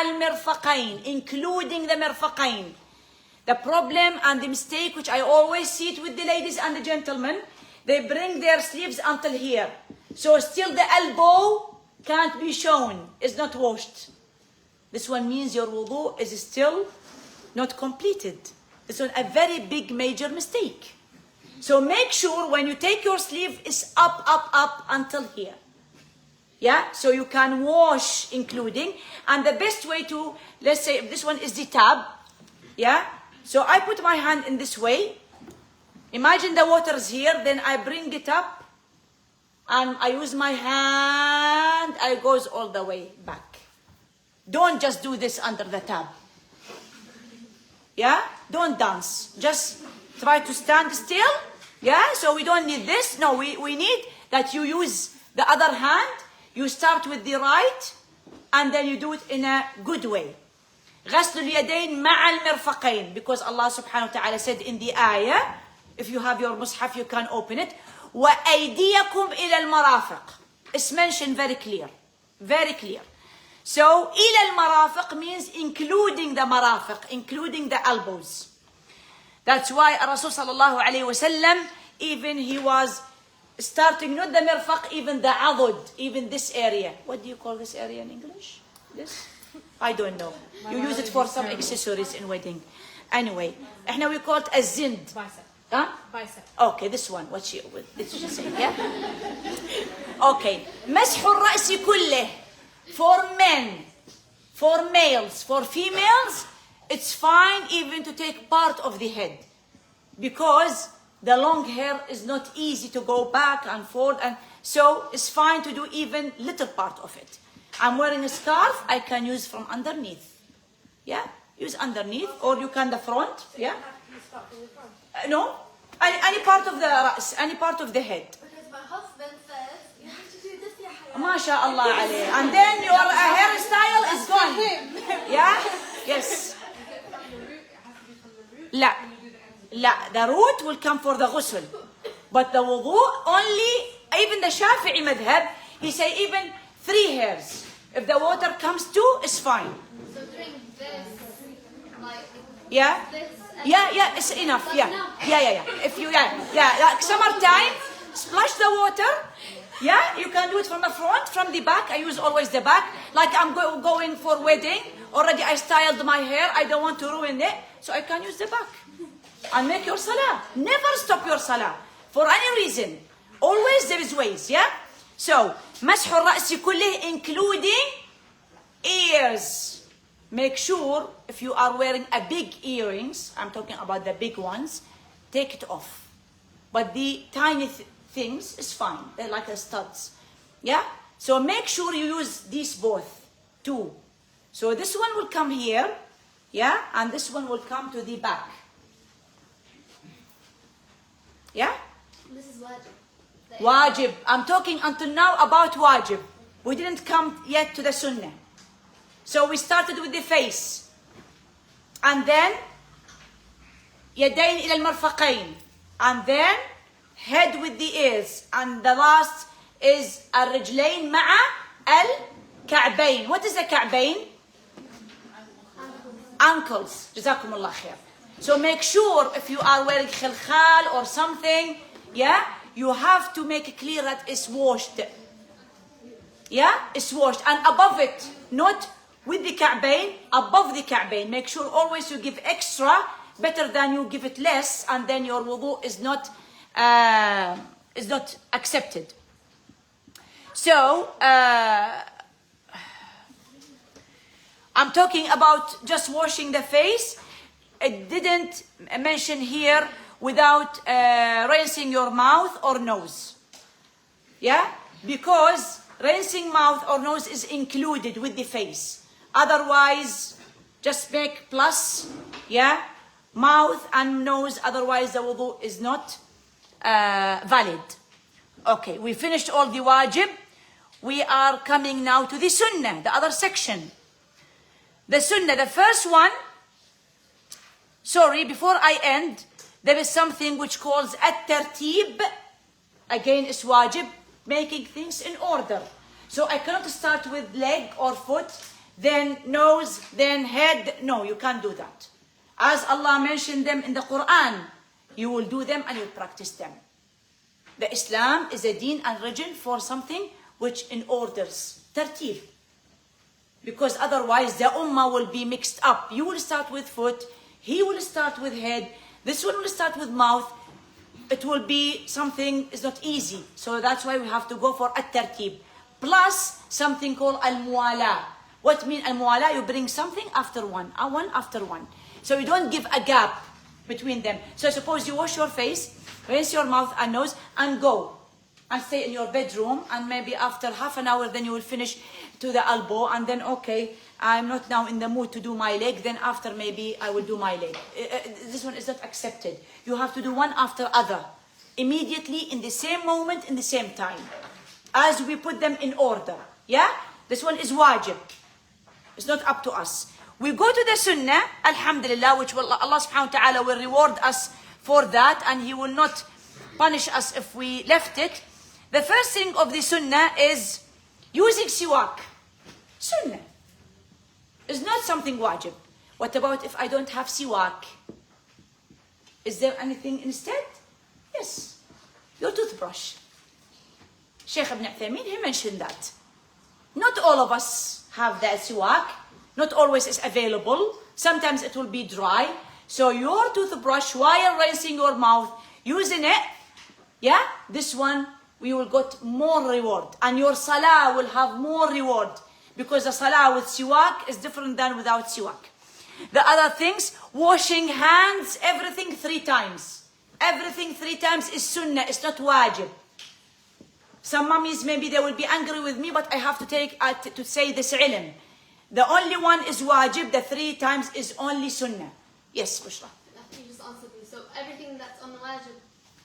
المرفقين, including the مرفقين. The problem and the mistake which I always see it with the ladies and the gentlemen, they bring their sleeves until here. So still the elbow can't be shown, it's not washed. This one means your wudu is still not completed. This one a very big major mistake. So make sure when you take your sleeve is up until here. Yeah, so you can wash including, and the best way to, let's say if this one is the tab, yeah, so I put my hand in this way, imagine the water is here, then I bring it up, and I use my hand, I goes all the way back. Don't just do this under the tab. Yeah, don't dance, just try to stand still. Yeah, so we don't need this. No, we need that you use the other hand. You start with the right, and then you do it in a good way. غسل اليدين مع المرفقين, because Allah subhanahu wa ta'ala said in the ayah, if you have your mushaf, you can open it. وأيديكم إلى المرافق. It's mentioned very clear, very clear. So إلى المرافق means including the marafiq, including the elbows. That's why Rasul sallallahu alayhi wa sallam, even he was starting not the mirfaq, even the adud, even this area. What do you call this area in English? This? I don't know. You use it for some accessories in wedding. Anyway, احنا we call it a zind. Bicep. Huh? Bicep. Okay, this one. What she saying? Yeah. Okay. مسح الرأس كله. For men, for males, for females, it's fine even to take part of the head, because the long hair is not easy to go back and forth, and so it's fine to do even little part of it. I'm wearing a scarf, I can use from underneath. Yeah, use underneath, or you can the front. Yeah. No, any part of the ras, any part of the head. Because my husband says you have to do this, ya ما MashaAllah alayh. And then your hairstyle is gone. Yeah? Yes. لا. لا. The root will come for the ghusl. But the wudu only, even the Shafi'i madhab, he say even 3 hairs. If the water comes 2, it's fine. So doing this, like, Yeah? this. Yeah, it's enough. Yeah. If you, like summertime, splash the water. Yeah, you can do it from the front, from the back. I use always the back. Like I'm going for wedding. Already I styled my hair. I don't want to ruin it. So I can use the back. And make your salah. Never stop your salah. For any reason. Always there is ways, yeah? So, مسح الرأس كله including ears. Make sure if you are wearing a big earrings, I'm talking about the big ones, take it off. But the tiny things is fine. They're like the studs. Yeah? So make sure you use these both too. So this one will come here. Yeah? And this one will come to the back. Yeah? This is wajib. Wajib. I'm talking until now about wajib. We didn't come yet to the sunnah. So we started with the face. And then يدين إلى المرفقين. And then head with the ears. And the last is الرجلين مع الكعبين. What is the كعبين? Ankles. جزاكم الله خير. So make sure if you are wearing khilkhal or something, yeah, you have to make it clear that it's washed. Yeah, it's washed. And above it, not with the ka'bayn, above the ka'bayn. Make sure always you give extra, better than you give it less, and then your wudu is not accepted. So, I'm talking about just washing the face. It didn't mention here without rinsing your mouth or nose. Yeah? Because rinsing mouth or nose is included with the face. Otherwise, just make plus, yeah, mouth and nose. Otherwise, the wudu is not valid. Okay, we finished all the wajib. We are coming now to the sunnah, the other section. The sunnah, the first one. Sorry, before I end, there is something which calls at-tartib. Again, it's wajib, making things in order. So I cannot start with leg or foot, then nose, then head. No, you can't do that. As Allah mentioned them in the Quran, you will do them and you practice them. The Islam is a deen and religion for something which in orders, tartib. Because otherwise the ummah will be mixed up. You will start with foot, he will start with head, this one will start with mouth. It will be something is not easy. So that's why we have to go for at-tartib. Plus something called al-muwala. What mean al-muwala? You bring something after one after one. So you don't give a gap between them. So suppose you wash your face, rinse your mouth and nose, and go. And stay in your bedroom, and maybe after half an hour, then you will finish to the elbow, and then okay, I'm not now in the mood to do my leg, then after maybe I will do my leg. This one is not accepted. You have to do one after other. Immediately, in the same moment, in the same time. As we put them in order. Yeah? This one is wajib. It's not up to us. We go to the sunnah, alhamdulillah, which will, Allah subhanahu wa ta'ala will reward us for that, and He will not punish us if we left it. The first thing of the sunnah is using siwak. Sunnah. It's not something wajib. What about if I don't have siwak? Is there anything instead? Yes. Your toothbrush. Sheikh Ibn Uthaymeen, he mentioned that. Not all of us have that siwak. Not always is available. Sometimes it will be dry. So your toothbrush, while rinsing your mouth, using it, yeah, this one, we will get more reward. And your salah will have more reward. Because the salah with siwak is different than without siwak. The other things, washing hands, everything 3 times. Everything 3 times is sunnah, it's not wajib. Some mummies, maybe they will be angry with me, but I have to take to say this ilm. The only one is wajib, the 3 times is only sunnah. Yes, Bushra. You just answered me. So everything that's on the wajib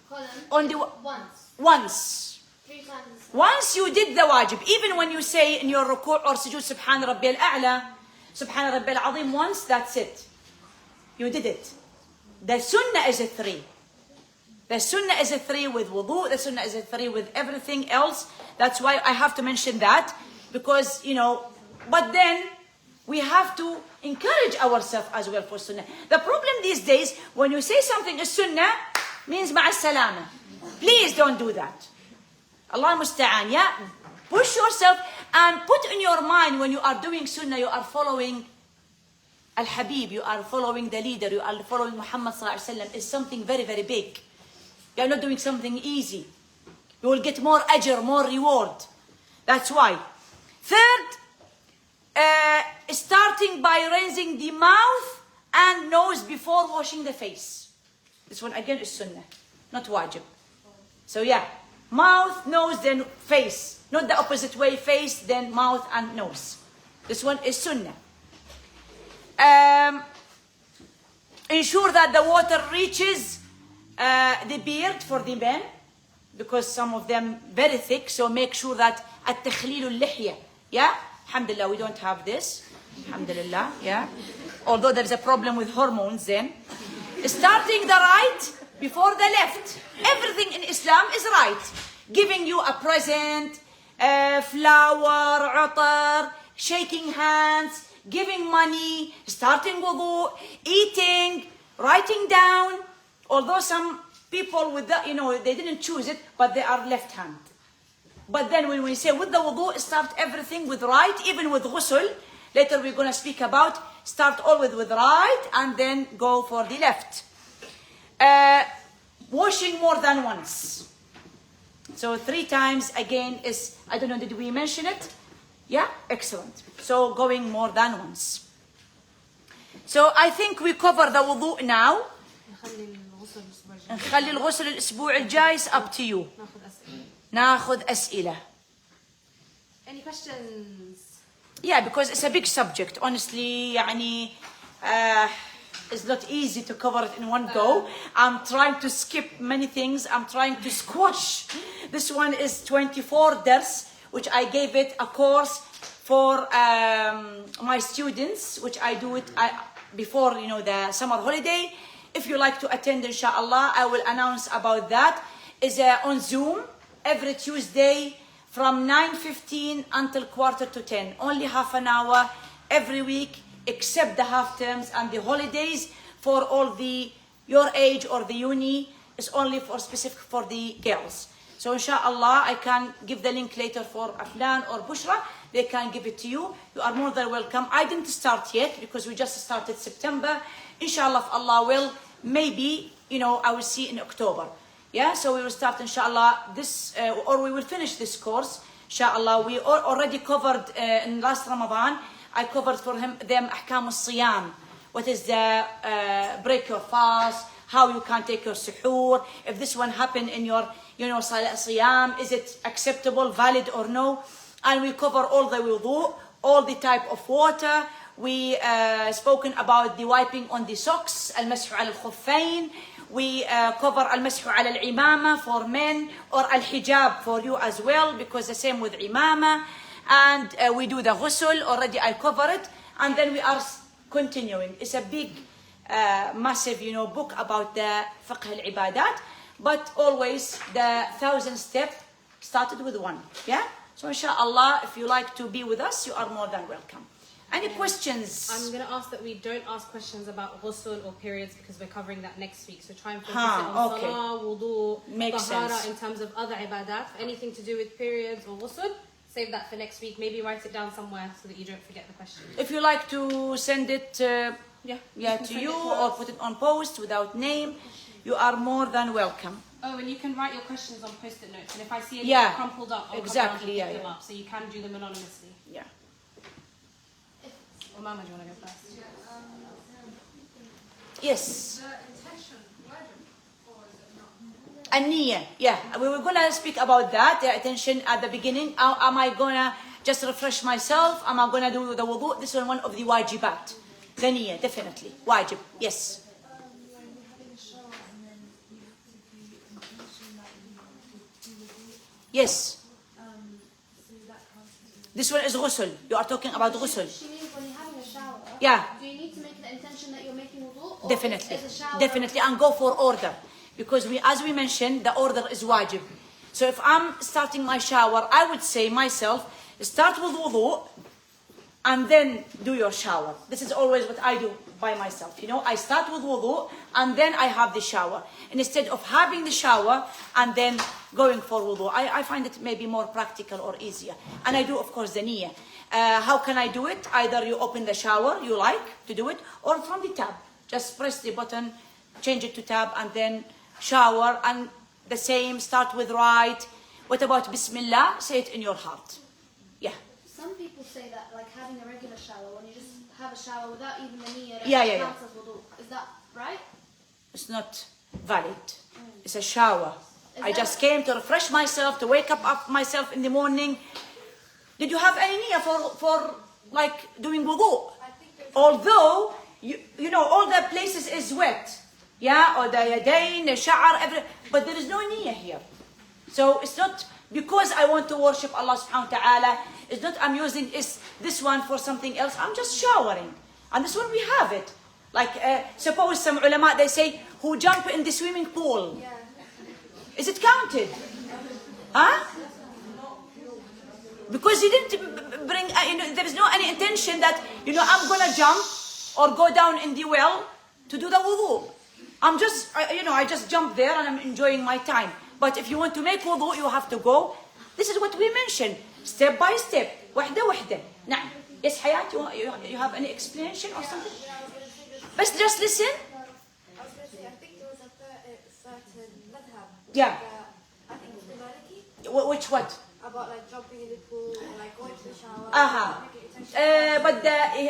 column, Only once. Once. 3 times. Once you did the wajib, even when you say in your ruku' or sujood Subhan Rabbi al-A'la, Subhan Rabbi al-Azim, once, that's it. You did it. The sunnah is a 3. The sunnah is a 3 with wudu, the sunnah is a 3 with everything else. That's why I have to mention that, because, you know, but then we have to encourage ourselves as well for sunnah. The problem these days, when you say something is sunnah, means ma'a salama. Please don't do that. Allah musta'an, yeah? Push yourself and put in your mind when you are doing sunnah, you are following Al-Habib, you are following the leader, you are following Muhammad sallallahu alaihi wasallam. It's something very, very big. You are not doing something easy. You will get more ajr, more reward. That's why. Third, starting by rinsing the mouth and nose before washing the face. This one again is sunnah, not wajib. So yeah, mouth, nose, then face. Not the opposite way, face, then mouth and nose. This one is sunnah. Ensure that the water reaches the beard for the men, because some of them very thick, so make sure that at-takhlil al-lihya, yeah? Alhamdulillah, we don't have this. Alhamdulillah, yeah? Although there's a problem with hormones then. Starting the right before the left. Everything in Islam is right. Giving you a present, flower, utar, shaking hands, giving money, starting wudu, eating, writing down. Although some people with that, you know, they didn't choose it, but they are left hand. But then when we say with the wudu, start everything with right, even with ghusl. Later we're going to speak about, start always with right and then go for the left. Washing more than once. So 3 times again is, I don't know, did we mention it? Yeah, excellent. So going more than once. So I think we cover the wudu now. نخلي الغسل الأسبوع الجاي, up to you. ناخذ أسئلة. Any questions? Yeah, because it's a big subject. Honestly, يعني, it's not easy to cover it in one go. I'm trying to skip many things. I'm trying to squash. This one is 24 dars, which I gave it a course for my students, which I do it before, you know, the summer holiday. If you like to attend, inshallah, I will announce about that. It's on Zoom every Tuesday from 9:15 until 9:45. Only half an hour every week, except the half terms and the holidays. For all your age or the uni, is only for specific for the girls. So inshallah, I can give the link later for Afnan or Bushra. They can give it to you. You are more than welcome. I didn't start yet because we just started September. Inshallah, if Allah will, maybe, you know, I will see in October. Yeah, so we will start inshallah this, or we will finish this course. Inshallah, we already covered in last Ramadan. I covered for them ahkam al-siyam. What is the break your fast? How you can take your suhoor? If this one happened in your, you know, siyam, is it acceptable, valid or no? And we cover all the wudu, all the type of water. We spoken about the wiping on the socks, al-mashu ala al-khuffayn. We cover al-mashu ala al-imama for men, or al-hijab for you as well, because the same with imama. And we do the ghusl, already I cover it. And then we are continuing. It's a big, massive, you know, book about the fiqh al-ibadat. But always the 1,000 step started with 1. Yeah? So inshallah, if you like to be with us, you are more than welcome. Any questions? I'm going to ask that we don't ask questions about ghusl or periods because we're covering that next week. So try and focus it on salah, wudu, tahara in terms of other ibadat. Anything to do with periods or ghusl, save that for next week. Maybe write it down somewhere so that you don't forget the question. If you like to send it to you or put it on post without name, you are more than welcome. Oh, and you can write your questions on post-it notes. And if I see anything crumpled up, I'll come around and pick them up. So you can do them anonymously. Yeah. Or Mama, do you want to go first? Yes. The intention, wajib, or is it not? An-niyya, yeah. We were going to speak about that, the attention at the beginning. Am I going to just refresh myself? Am I going to do the wudu? This is one of the wajibat. The niyya, definitely. Wajib, yes. Yes. This one is ghusl. You are talking about ghusl. She means when you're having a shower. Yeah. Do you need to make the intention that you're making wudu? Or Definitely. is a shower? Definitely. And go for order. Because as we mentioned, the order is wajib. So if I'm starting my shower, I would say myself, start with wudu and then do your shower. This is always what I do by myself. You know, I start with wudu and then I have the shower. And instead of having the shower and then going for wudu, I find it maybe more practical or easier. And I do, of course, the niyyah. How can I do it? Either you open the shower, you like to do it, or from the tab. Just press the button, change it to tab, and then shower. And the same, start with right. What about Bismillah? Say it in your heart. Yeah. Some people say that like having a regular shower, when you just have a shower without even the niyyah, Yeah. counts as wudu. Is that right? It's not valid. It's a shower. Is I that- just came to refresh myself, to wake up myself in the morning. Did you have any niyyah for like doing wudu? Although, you know, all the places is wet. Yeah, or the yadayn, the sha'r, but there is no niyyah here. So it's not because I want to worship Allah subhanahu wa ta'ala. It's not I'm using this one for something else. I'm just showering. And this one we have it. Like, suppose some ulama, they say, who jump in the swimming pool. Yeah. Is it counted? Huh? Because you didn't bring, there is no any intention that, I'm going to jump or go down in the well to do the wudu. I'm just, I just jump there and I'm enjoying my time. But if you want to make wudu, you have to go. This is what we mentioned, step by step. وحدة وحدة. نعم. Yes, Hayat, you have any explanation or something? But just listen. I was going to say, I think there was a certain madhab. Yeah. I think it's the Maliki. Which what? About like jumping in the pool or like going to the shower. But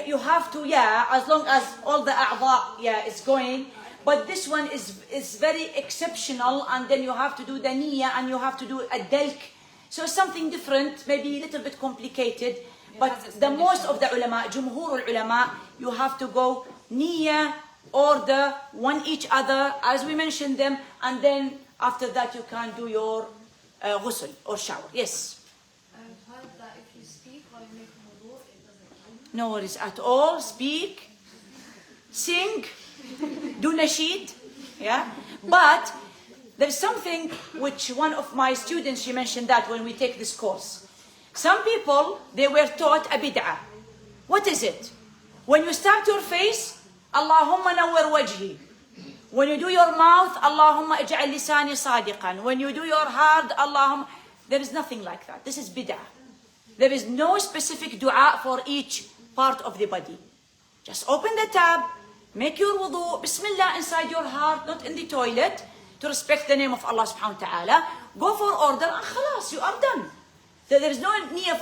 you have to, as long as all the a'dha, is going. But this one is very exceptional, and then you have to do the niyyah and you have to do a dalk. So something different, maybe a little bit complicated. But the most of the ulama, jumhur ulama, you have to go niyyah, order, one each other, as we mentioned them, and then after that you can do your ghusl or shower. Yes? I've heard that if you speak while you're making wudu, it doesn't count. No worries at all. Speak, sing, do nasheed. Yeah? But there's something which one of my students, she mentioned that when we take this course. Some people, they were taught a bid'ah. What is it? When you stamp your face, Allahumma nawwir wajhi. When you do your mouth, Allahumma ij'al lisani sadiqan. When you do your heart, Allahumma... There is nothing like that. This is bid'ah. There is no specific dua for each part of the body. Just open the tab, make your wudu, Bismillah inside your heart, not in the toilet, to respect the name of Allah subhanahu wa ta'ala. Go for order and khalas, you are done. There is no need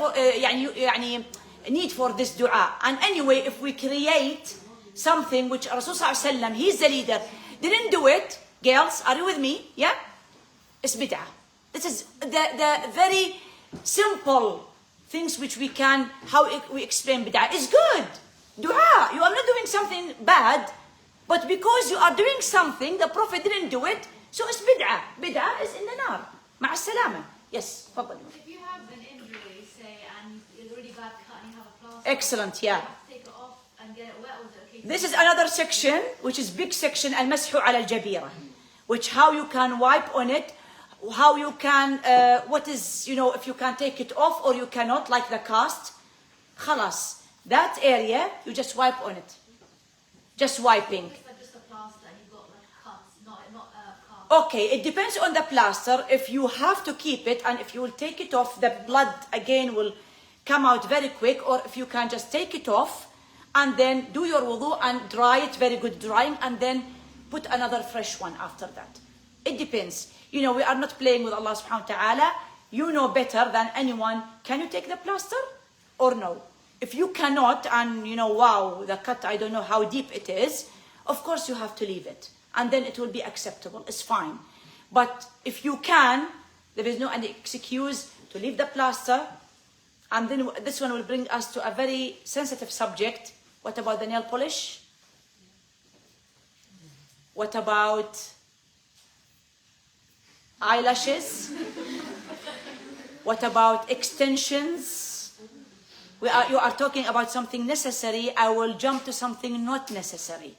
for this dua. And anyway, if we create something which Rasulullah sallallahu alaihi wasallam, he's the leader, didn't do it, girls, are you with me? Yeah? It's bid'ah. This is the very simple things which we can, how we explain bid'ah. It's good. Dua. You are not doing something bad, but because you are doing something, the Prophet didn't do it, so it's bid'ah. Bid'ah is in the nar. مع السلامة. Yes, تفضل. If you have an injury, say, and it's a really bad cut and you have a plaster, Excellent, yeah. you have to take it off and get it wet, or is it okay? This is another section, which is big section, المسح على الجبيرة, which how you can wipe on it, how you can, what is, if you can take it off or you cannot, like the cast. خلاص, that area, you just wipe on it. Just wiping. It's like just a plaster and you've got like cuts, not a cast. Okay, it depends on the plaster. If you have to keep it and if you will take it off, the blood again will come out very quick, or if you can just take it off and then do your wudu and dry it, very good drying, and then put another fresh one after that. It depends. We are not playing with Allah subhanahu wa ta'ala. You know better than anyone. Can you take the plaster or no? If you cannot, and wow, the cut, I don't know how deep it is, of course you have to leave it. And then it will be acceptable. It's fine. But if you can, there is no any excuse to leave the plaster. And then this one will bring us to a very sensitive subject. What about the nail polish? What about eyelashes? What about extensions? You are talking about something necessary. I will jump to something not necessary.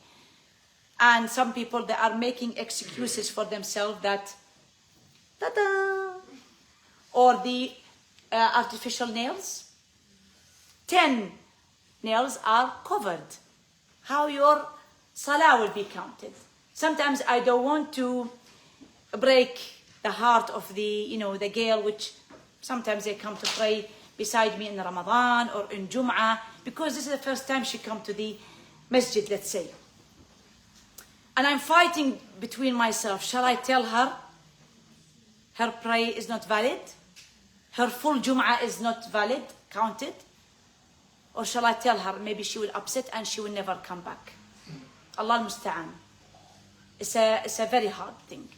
And some people, they are making excuses for themselves that, ta-da, or the artificial nails. 10 nails are covered. How your salah will be counted. Sometimes I don't want to break the heart of the, the girl, which sometimes they come to pray beside me in Ramadan or in Jum'ah, because this is the first time she come to the masjid, let's say. And I'm fighting between myself. Shall I tell her her prayer is not valid? Her full Jum'ah is not valid, counted? Or shall I tell her maybe she will upset and she will never come back? Allah al-Musta'an. It's a very hard thing.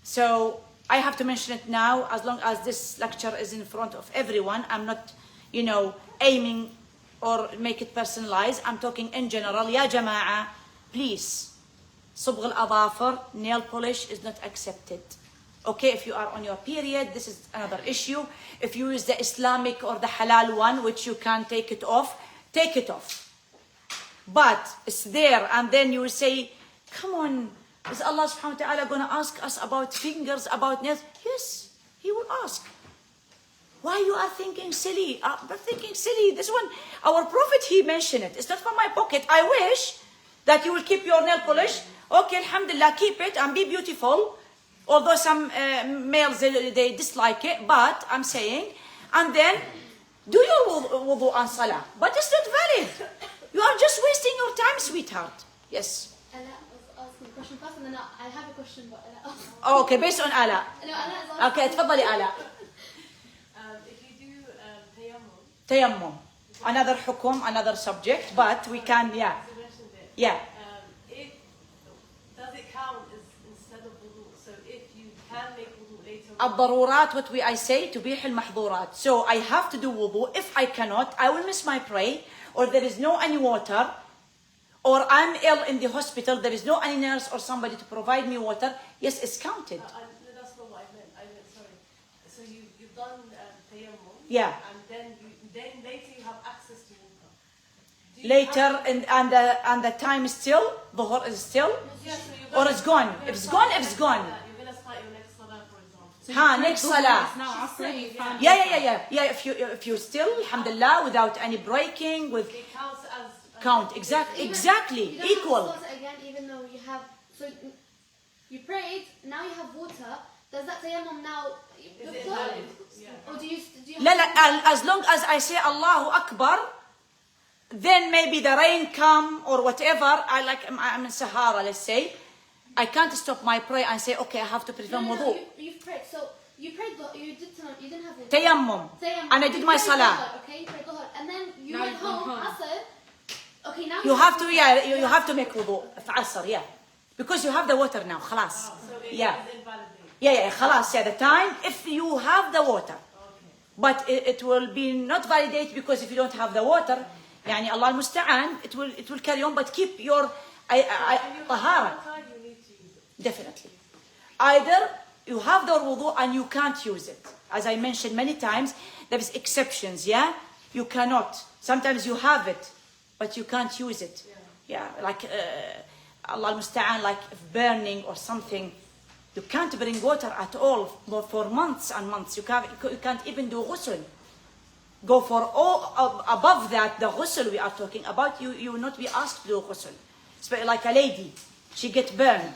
So I have to mention it now, as long as this lecture is in front of everyone. I'm not, aiming or make it personalized. I'm talking in general. Ya Jama'ah, please. Subgh al-adafar, nail polish is not accepted. Okay, if you are on your period, this is another issue. If you use the Islamic or the halal one, which you can take it off, take it off. But it's there, and then you will say, come on, is Allah subhanahu wa ta'ala going to ask us about fingers, about nails? Yes, He will ask. Why you are thinking silly? I'm thinking silly. This one, our Prophet, he mentioned it. It's not from my pocket. I wish that you will keep your nail polish. Okay, alhamdulillah, keep it and be beautiful. Although some males, they dislike it, but I'm saying, and then do your wudu and salah. But it's not valid. You are just wasting your time, sweetheart. Yes. Ala was asking a question first, and then I have a question, but Ala. Oh, okay, based on Ala. No, Ala is asking. Okay, تفضلي Ala. If you do tayammum. Tayammum. Another hukum, another subject, but we can, yeah. You mentioned it. Yeah. Does it count as instead of wudu? So if you can make wudu later on. الضرورات, what I say, تبيح المحظورات. So I have to do wudu. If I cannot, I will miss my prayer, or there is no any water, or I'm ill in the hospital, there is no any nurse or somebody to provide me water. Yes, it's counted. That's not what I meant. Sorry. So you've done tayammum. Yeah. And then later you have access to water. Later, and the time is still, dhuhr is still, or it's gone. If it's gone, it's gone. You're going to start your next salah, for example. Next salah. Now after you found Yeah. If you still, alhamdulillah, without any breaking, with It counts as count exactly You don't equal. have to start it again, even though you have. So you prayed. Now you have water. Does that tayammum now? Is it valid? Yeah. Or do you? لا as long as I say Allahu Akbar, then maybe the rain come or whatever. I'm in Sahara, let's say. I can't stop my prayer and say, okay, I have to perform wudu. You've prayed. So you prayed. You didn't have wudu. Tayammum. And I did my salah. Okay, you prayed dhuhr, and then you went home. Asr. Okay, now You have to, you have to make wudu. Asr, yeah. Because you have the water now, خلاص. So it Yeah. is invalidated. Yeah, خلاص, the time, if you have the water. But it will be not validated because if you don't have the water, يعني Allah المستعان, it will carry on, but keep your tahara. You need to use it. Definitely. Either you have the wudu and you can't use it. As I mentioned many times, there is exceptions, yeah? You cannot. Sometimes you have it, but you can't use it. Yeah, like Allah al-Musta'an, like if burning or something. You can't bring water at all for months and months. You can't even do ghusl. Go for all above that, the ghusl we are talking about, you will not be asked to do ghusl. It's like a lady, she get burned.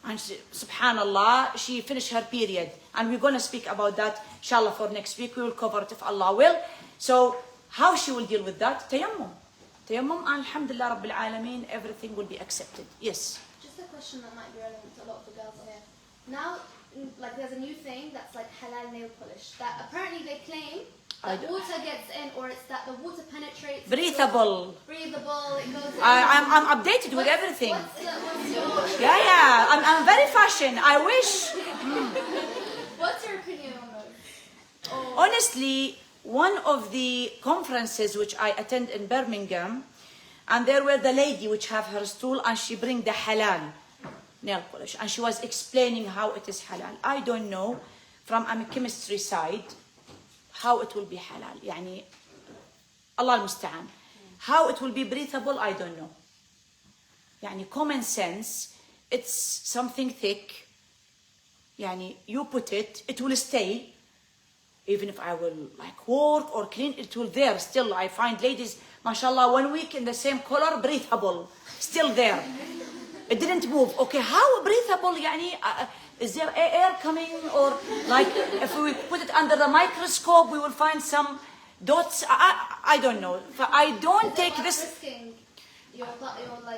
And subhanallah, she finished her period. And we're going to speak about that, inshallah, for next week. We will cover it if Allah will. So, how she will deal with that? Tayammum. Tayammum, alhamdulillah, Rabbil Alameen, everything will be accepted. Yes. Just a question that might be relevant to a lot of the girls here. Now, like there's a new thing that's like halal nail polish. That apparently they claim that water gets in, or it's that the water penetrates. Breathable. Breathable, it goes in. I'm updated with everything. What's your, Yeah. I'm very fashion. I wish. what's your opinion on those? Honestly, one of the conferences which I attend in Birmingham, and there were the lady which have her stool and she bring the halal nail polish and she was explaining how it is halal. I don't know, from a chemistry side, how it will be halal. يعني Allah المستعان. How it will be breathable, I don't know. يعني common sense, it's something thick. يعني you put it, it will stay. Even if I will like work or clean, it will there still. I find ladies, mashallah, 1 week in the same color, breathable, still there. It didn't move. Okay, how breathable? يعني, is there air coming, or like if we put it under the microscope, we will find some dots? I don't know. I don't take this.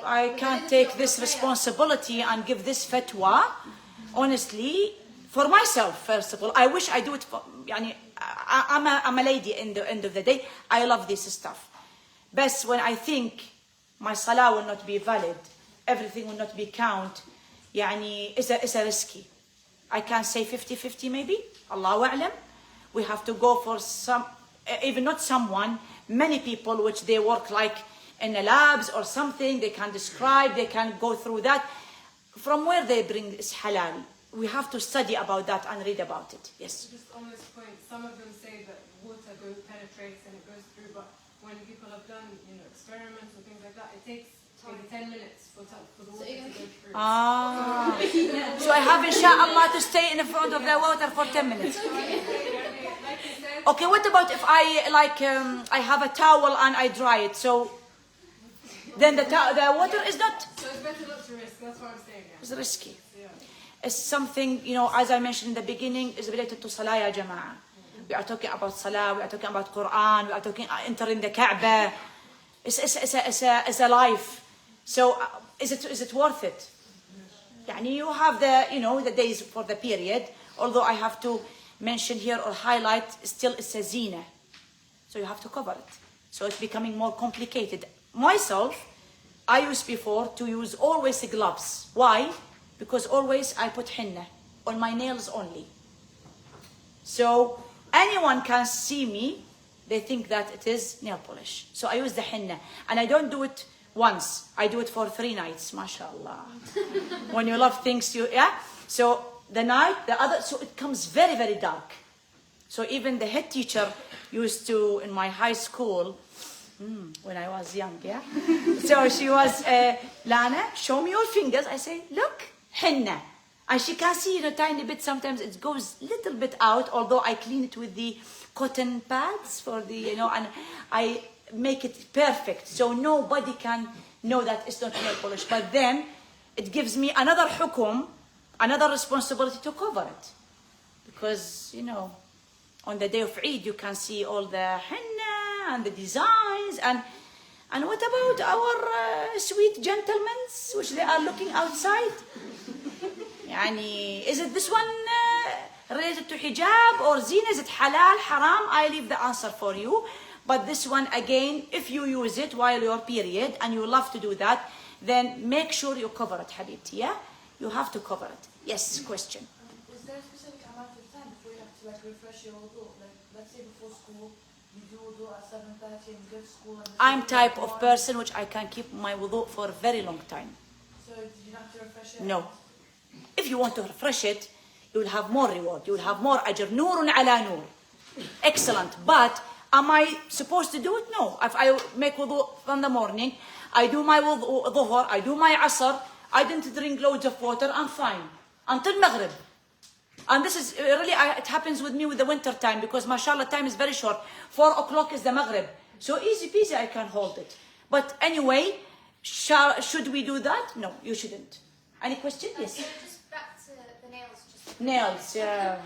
I can't take this responsibility and give this fatwa. Honestly, for myself, first of all, I wish I do it for, يعني, I'm a lady in the end of the day. I love this stuff. But when I think my salah will not be valid, everything will not be count, يعني, it's a risky. I can say 50-50 maybe, Allahu A'lam. We have to go for some, even not someone, many people which they work like in the labs or something, they can describe, they can go through that. From where they bring this halal? We have to study about that and read about it. Yes. Just on this point, some of them say that water penetrates and it goes through, but when people have done, experiments or things like that, it takes maybe 10 minutes for the water to go through. Ah. So I have inshallah to stay in the front of the water for 10 minutes. Okay, what about if I have a towel and I dry it? So then the water is not. So it's better not to risk. That's what I'm saying. Yeah. It's risky. Yeah. It's something, as I mentioned in the beginning, is related to Salah ya Jama'ah. We are talking about Salah, we are talking about Quran, we are talking entering the Kaaba. It's a life. So is it worth it? يعني you have the days for the period, although I have to mention here or highlight, still it's a zina. So you have to cover it. So it's becoming more complicated. Myself, I used before to use always gloves. Why? Because always I put henna on my nails only. So anyone can see me, they think that it is nail polish. So I use the henna. And I don't do it once. I do it for 3 nights, mashallah. When you love things, So the night, so it comes very, very dark. So even the head teacher used to, in my high school, when I was young, So she was, Lana, show me your fingers. I say, look, henna. And she can see a tiny bit, sometimes it goes a little bit out, although I clean it with the cotton pads for the, and I make it perfect. So nobody can know that it's not nail polish. But then it gives me another hukum, another responsibility to cover it. Because, on the day of Eid, you can see all the henna and the designs. And what about our sweet gentlemen, which they are looking outside? يعني, is it this one related to hijab or zina? Is it halal, haram? I leave the answer for you. But this one, again, if you use it while your period and you love to do that, then make sure you cover it, habibti, You have to cover it. Yes, question. Is there a specific amount of time before you have to refresh your wudu? Like, let's say before school, you do wudu at 7:30 and you go to school. And I'm type of person which I can keep my wudu for a very long time. So you don't have to refresh it? No. If you want to refresh it, you will have more reward. You will have more ajr. Noorun ala noor. Excellent. But am I supposed to do it? No. If I make wudu from the morning, I do my wudu, dhuhr, I do my asr, I didn't drink loads of water, I'm fine. Until maghrib. And this is really, it happens with me with the winter time, because mashallah time is very short. 4 o'clock is the maghrib. So easy peasy I can hold it. But anyway, should we do that? No, you shouldn't. Any question? Yes. So just back to the nails. Nails, yeah.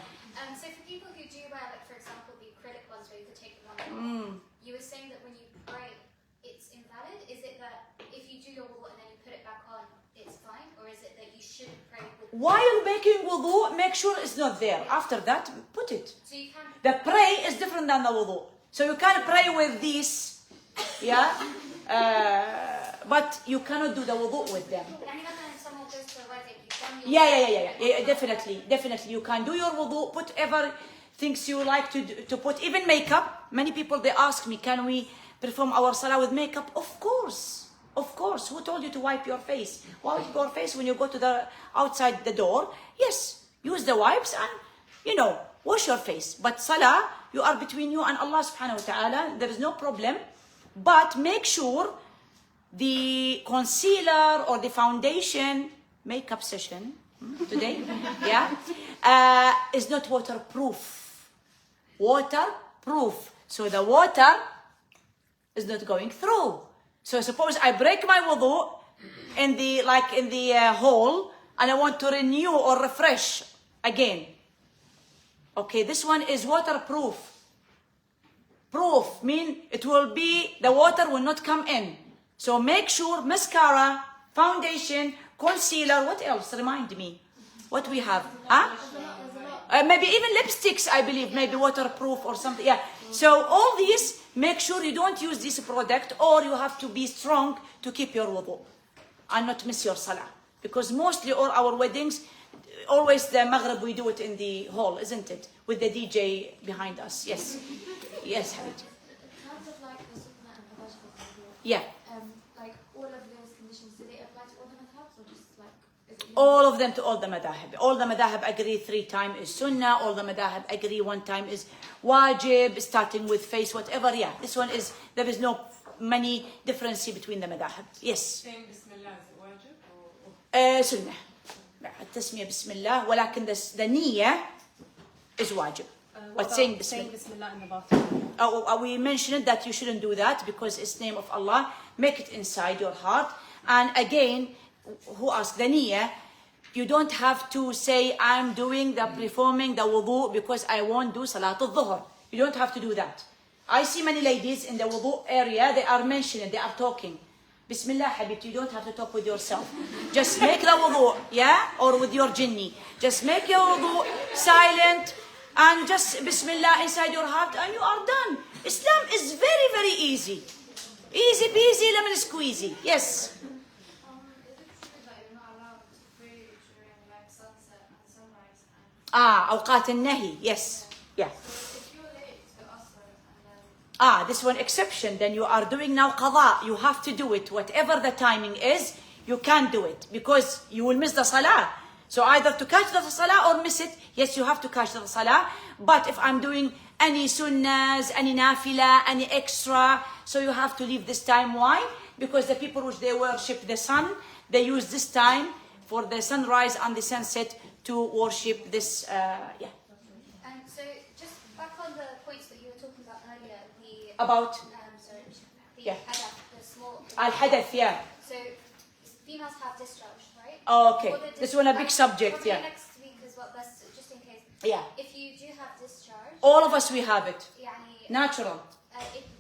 So for people who do wear, like, for example, the acrylic ones where you could take them off, you were saying that when you pray, it's invalid? Is it that if you do your wudu and then you put it back on, it's fine? Or is it that you shouldn't pray with While making wudu, make sure it's not there. After that, put it. So you can... The pray is different than the wudu. So you can pray with these, but you cannot do the wudu with them. Yeah, definitely. You can do your wudu, put whatever things you like to put, even makeup. Many people, they ask me, can we perform our salah with makeup? Of course. Who told you to wipe your face? Wipe your face when you go to the outside the door. Yes, use the wipes and, wash your face. But salah, you are between you and Allah subhanahu wa ta'ala. There is no problem. But make sure the concealer or the foundation, makeup session today, is not waterproof. Waterproof. So the water is not going through. So suppose I break my wudu in the hole and I want to renew or refresh again. Okay, this one is waterproof. Proof mean it will be, the water will not come in. So make sure mascara, foundation, concealer, what else? Remind me. What we have? Huh? Maybe even lipsticks, I believe, maybe waterproof or something. Yeah. So all these, make sure you don't use this product, or you have to be strong to keep your wudu and not miss your salah. Because mostly all our weddings, always the maghrib we do it in the hall, isn't it? With the DJ behind us. Yes. Yes, Habib. In terms of like the Sunnah and the Wajib, Yeah. like all of those conditions, do they apply to all the madhabs or just like? All of them to all the madahib. All the madahib agree 3 times is sunnah. All the madahib agree 1 time is wajib, starting with face, whatever. Yeah, this one is, there is no many difference between the madahib. Yes. Saying Bismillah, is it wajib or? Sunnah. التسمية بسم الله ولكن the niyyah is wajib. But saying Bismillah in the bathroom. We mentioned that you shouldn't do that because it's name of Allah. Make it inside your heart. And again, who asked the niyyah? You don't have to say I'm performing the wudu because I won't do salat al-dhuhr. You don't have to do that. I see many ladies in the wudu area, they are mentioning, they are talking. Bismillah, Habib, you don't have to talk with yourself. Just make the wudu, yeah? Or with your jinni. Just make your wudu silent and just Bismillah inside your heart and you are done. Islam is very, very easy. Easy peasy, lemon squeezy. Yes. Is it true that you're not allowed to pray during like sunset and sunrise? أوقات النهي. Yes. Yeah. If you're late to Asr and then This one exception. Then you are doing now qada. You have to do it. Whatever the timing is, you can't do it because you will miss the salah. So either to catch the salah or miss it. Yes, you have to catch the salah. But if I'm doing any sunnahs, any nafila, any extra, so you have to leave this time. Why? Because the people which they worship the sun, they use this time for the sunrise and the sunset to worship this. Yeah. And so just back on the points that you were talking about earlier, the About sorry, the Yeah. hadath, the small. al-hadath. Yeah. So females have discharge, right? Okay. For the This one a big subject. probably Yeah. next week as well, best just in case. Yeah. If you do have discharge, All of us we have it. يعني, Natural.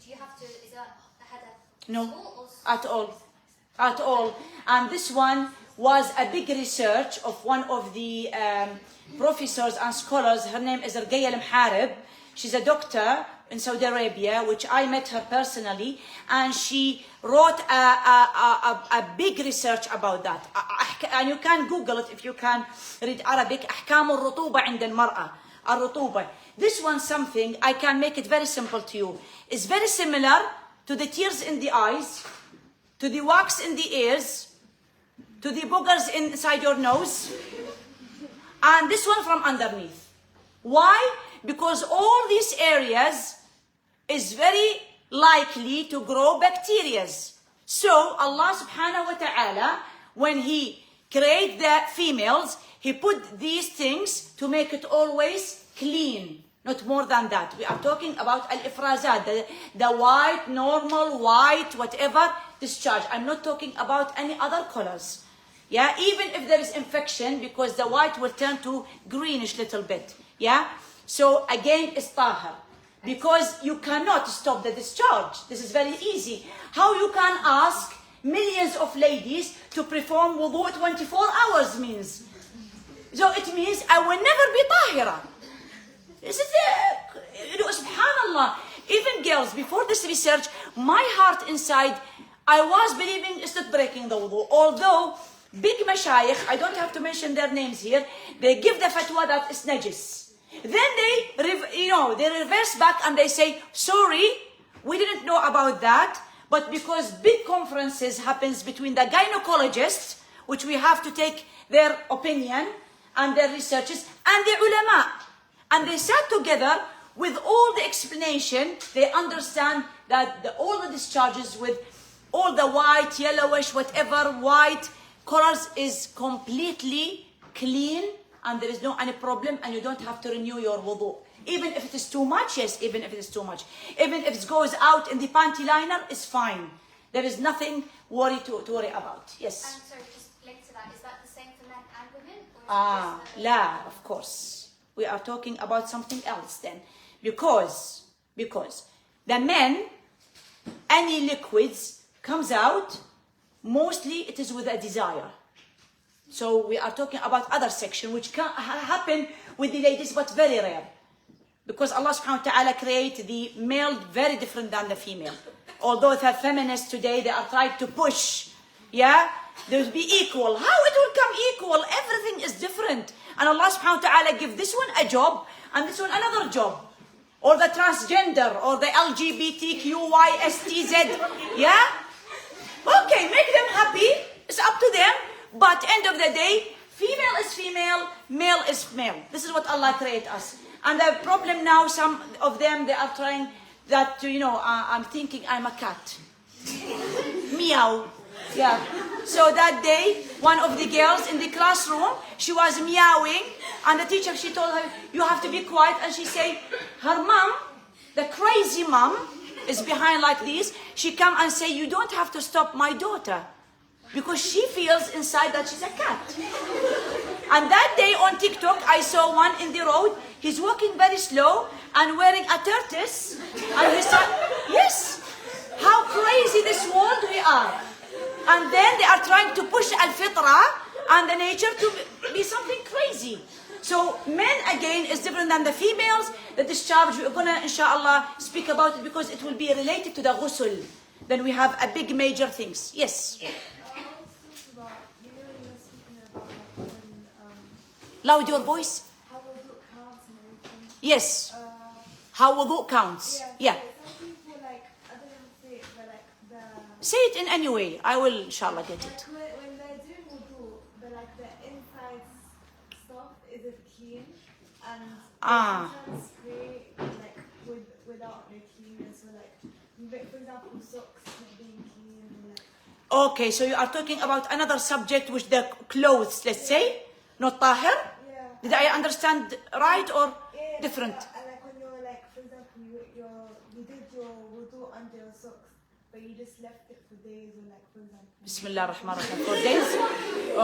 do you have to? Is that a hadath? No. Small or At all. At all. And this one was a big research of one of the professors and scholars. Her name is Rqayya Al-Mharib. She's a doctor in Saudi Arabia, which I met her personally, and she wrote a big research about that. And you can Google it if you can read Arabic. أحكام الرطوبة عند المرأة. الرطوبة. This one something, I can make it very simple to you. It's very similar to the tears in the eyes, to the wax in the ears, to the boogers inside your nose, and this one from underneath. Why? Because all these areas is very likely to grow bacteria. So Allah subhanahu wa ta'ala, when He created the females, He put these things to make it always clean. Not more than that. We are talking about al-ifrazat, the white, normal, white, whatever, discharge. I'm not talking about any other colors. Yeah, even if there is infection, because the white will turn to greenish little bit. Yeah, so again, it's tahar. Because you cannot stop the discharge. This is very easy. How you can ask millions of ladies to perform wudu 24 hours means. So it means I will never be tahira. This is subhanallah. Even girls, before this research, my heart inside, I was believing it's not breaking the wudu. Although big mashayikh, I don't have to mention their names here, they give the fatwa that it's najis. Then they reverse back and they say, sorry, we didn't know about that, but because big conferences happens between the gynecologists, which we have to take their opinion and their researches, and the ulama. And they sat together with all the explanation. They understand that all the discharges with all the white, yellowish, whatever white colors is completely clean, and there is no any problem, and you don't have to renew your wudu. Even if it is too much, yes, even if it is too much. Even if it goes out in the panty liner, it's fine. There is nothing to worry about. Yes. And sorry, just linked to that, is that the same for men and women? Or is it just La, of course. We are talking about something else then. Because the men, any liquids comes out, mostly it is with a desire. So we are talking about other section which can happen with the ladies, but very rare. Because Allah subhanahu wa ta'ala created the male very different than the female. Although the feminists today, they are trying to push, yeah, they will be equal. How it will come equal? Everything is different. And Allah subhanahu wa ta'ala give this one a job and this one another job. Or the transgender, or the LGBTQYSTZ, yeah? Okay, make them happy. It's up to them. But end of the day, female is female, male is male. This is what Allah created us. And the problem now, some of them, they are trying that, you know, I'm thinking I'm a cat. Meow. Yeah. So that day, one of the girls in the classroom, she was meowing, and the teacher, she told her, you have to be quiet. And she said, her mom, the crazy mom, is behind like this. She come and say, you don't have to stop my daughter, because she feels inside that she's a cat. And that day on TikTok, I saw one in the road. He's walking very slow and wearing a tortoise. And he said, yes, how crazy this world we are. And then they are trying to push al-fitra and the nature to be something crazy. So men again is different than the females. The discharge, we're gonna inshallah speak about it because it will be related to the ghusl. Then we have a big major things. Yes. Loud your voice. How wudu counts and everything. Yes. How wudu counts. Yeah. Some people like, I don't know how to say it, but like Say it in any way. I will inshallah get it. when they're doing wudu, but like the inside stuff isn't clean, and sometimes spray like without the cleanness, so like for example socks not being clean. Like, Okay, so you are talking about another subject, which the clothes, let's say, not tahir. yeah. Did I understand right or different? Like when you're like, for example, you did your wudu under your socks, but you just left it for days, or like for example. Bismillah ar-Rahman ar-Rahim. For days?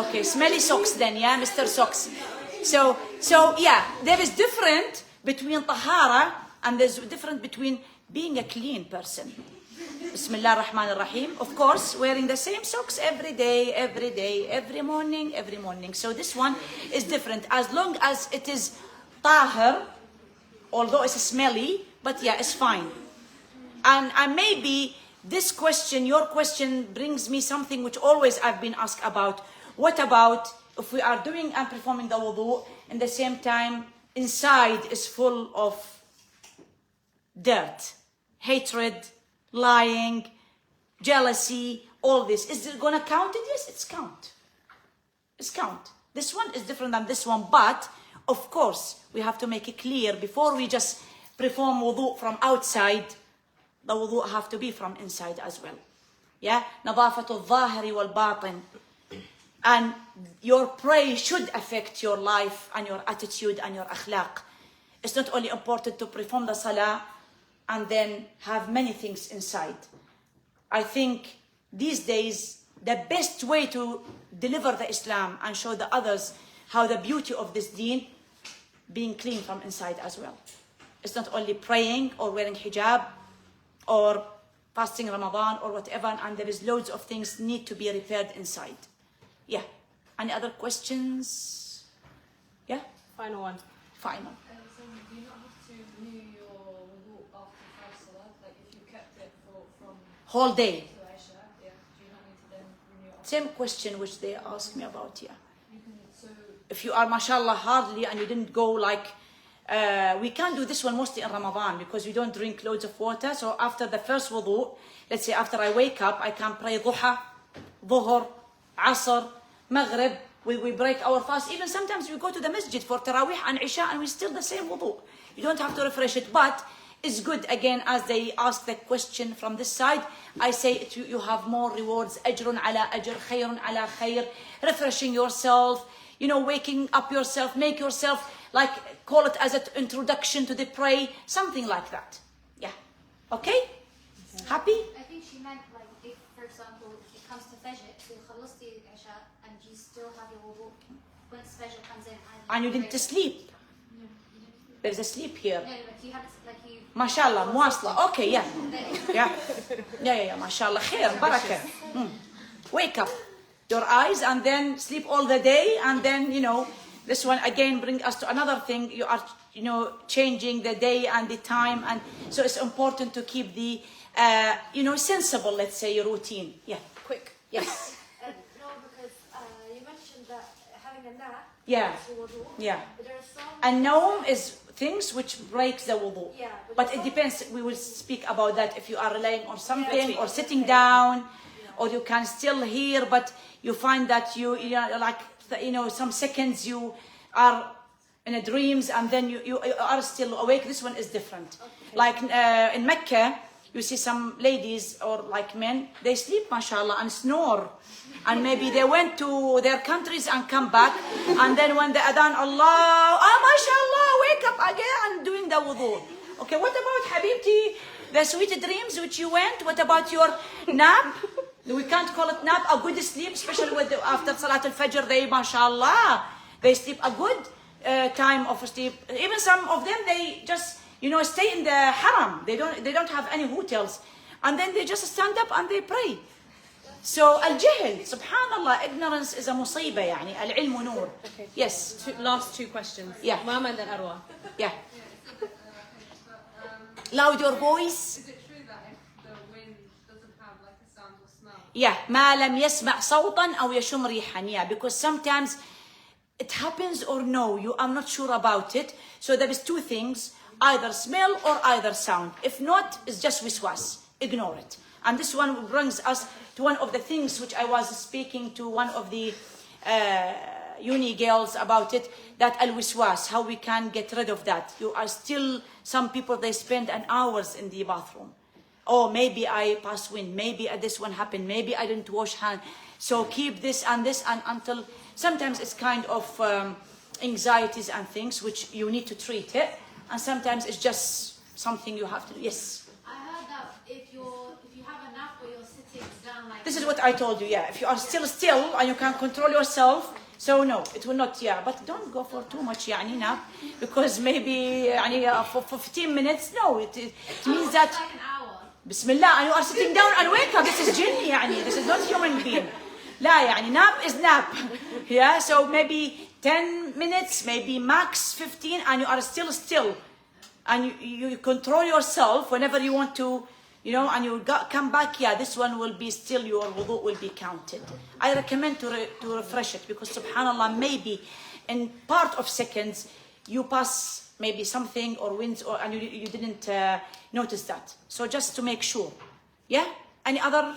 Okay, smelly socks then, yeah, Mr. Socks. So yeah, there is different between tahara and there's different between being a clean person. Bismillah ar-Rahman ar-Rahim. Of course, wearing the same socks every day, every morning. So this one is different. As long as it is tahir, although it's smelly, but yeah, it's fine. And maybe this question, your question, brings me something which always I've been asked about. What about if we are doing and performing the wudu, and the same time inside is full of dirt, hatred, lying, jealousy, all this. Is it gonna count it? Yes, it's count. It's count. This one is different than this one, but of course we have to make it clear before we just perform wudu from outside. The wudu have to be from inside as well. Yeah, نظافة الظاهر والباطن. And your prayer should affect your life and your attitude and your akhlaq. It's not only important to perform the salah and then have many things inside. I think these days the best way to deliver the Islam and show the others how the beauty of this deen, being clean from inside as well. It's not only praying or wearing hijab or fasting Ramadan or whatever, and there is loads of things need to be repaired inside. Yeah. Any other questions? Yeah? Final one. Final. So do you not have to renew your wudu after 5 salat? Like if you kept it from Whole day. to Aisha, yeah, do you not need to then renew it after? Same question which they asked me about, yeah. So If you are mashallah hardly and you didn't go like, we can't do this one mostly in Ramadan because we don't drink loads of water. So after the first wudu, let's say after I wake up, I can pray duha, dhuhr, asr, maghrib, we break our fast. Even sometimes we go to the masjid for Taraweeh and Isha and we still the same wudu. You don't have to refresh it, but it's good again as they ask the question from this side. I say you have more rewards. Ajrun ala ajr, khayrun ala khayr. Refreshing yourself, you know, waking up yourself, make yourself like call it as an introduction to the pray, something like that. Yeah. Okay? Happy? I think she meant like if, for example, it comes to Fajr, so you خلصتي Isha and you still have your wudu once Fajr comes in. And you didn't sleep. There's a sleep here. No, but you have like you. MashaAllah, muasla. Okay, yeah. Yeah, MashaAllah. Khair, barakah. Wake up your eyes and then sleep all the day. And then, you know, this one again brings us to another thing. You are, you know, changing the day and the time. And so it's important to keep the, you know, sensible, let's say, routine. Yeah, quick. Yes. No, because you mentioned that having a nap. Yeah. Wudu, Yeah. but there are some. And naum is things which breaks the wudu. Yeah, but it depends. We will speak about that if you are relying on something or sitting down, or you can still hear, but you find that you know, like, you know, some seconds you are in a dreams and then you are still awake. This one is different. Okay. Like in Mecca, you see some ladies or like men, they sleep, mashallah, and snore. And maybe they went to their countries and come back. And then when the adhan, Allah, mashallah, wake up again and doing the wudu. Okay, what about Habibti, the sweet dreams which you went? What about your nap? We can't call it nap, a good sleep, especially with after Salat al-Fajr, they, mashallah, they sleep a good time of sleep. Even some of them, they just, you know, stay in the haram. They don't have any hotels. And then they just stand up and they pray. So al-jahl, subhanallah, ignorance is a musibah, yani, al-ilmu nur. Okay. Yes. Last two questions. Yeah. Mama and then Arwa. Yeah. Loud your voice. Is it true that if the wind doesn't have like a sound or smell? Yeah. ما لم يسمع صوتا أو يشم ريحا. Yeah, because sometimes it happens or no, you are not sure about it. So there is two things, either smell or either sound. If not, it's just wiswas. Ignore it. And this one brings us to one of the things which I was speaking to one of the uni girls about it, that al-wiswas, how we can get rid of that. You are still, some people, they spend an hours in the bathroom. Oh, maybe I passed wind, maybe this one happened, maybe I didn't wash hand. So keep this and until, sometimes it's kind of anxieties and things which you need to treat it. And sometimes it's just something you have to do. Yes? I heard that if you have a nap or you're sitting down like This is what I told you, yeah. If you are still and you can control yourself, so no, it will not, yeah. But don't go for too much, yani, nap, because maybe for 15 minutes, no, it means that, like an hour. Bismillah, and you are sitting down and wake up. This is jinn, yani. This is not human being. La, yani, nap is nap. Yeah, so maybe 10 minutes, maybe max 15, and you are still. And you control yourself whenever you want to, you know, and you come back, yeah, this one will be still, your wudu will be counted. I recommend to refresh it, because subhanallah, maybe in part of seconds, you pass maybe something or winds, and you didn't notice that. So just to make sure. Yeah? Any other?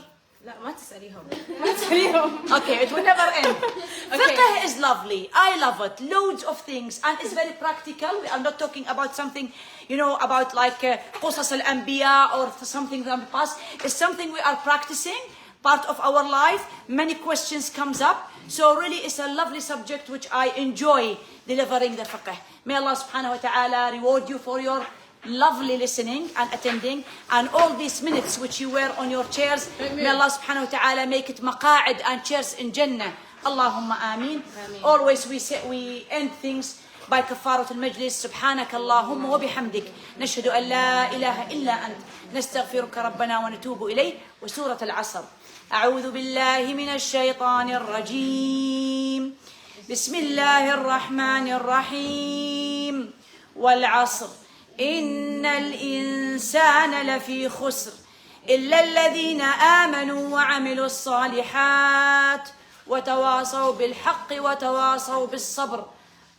لا ما تسأليهم. Okay, it will never end. Fiqh is lovely. I love it. Loads of things. And it's very practical. I'm not talking about something, you know, about like Qasas al-Anbiya or something from the past. It's something we are practicing, part of our life. Many questions comes up. So really it's a lovely subject which I enjoy delivering the fiqh. May Allah subhanahu wa ta'ala reward you for your lovely listening and attending, and all these minutes which you were on your chairs. May Allah subhanahu wa ta'ala make it maqa'id and chairs in Jannah. Allahumma ameen. Always we end things by كفارة المجلس. سبحانك اللهم وبحمدك نشهد أن لا إله إلا أنت نستغفرك ربنا ونتوب إليه. وسورة العصر. أعوذ بالله من الشيطان الرجيم. بسم الله الرحمن الرحيم. والعصر إن الإنسان لفي خسر إلا الذين آمنوا وعملوا الصالحات وتواصوا بالحق وتواصوا بالصبر.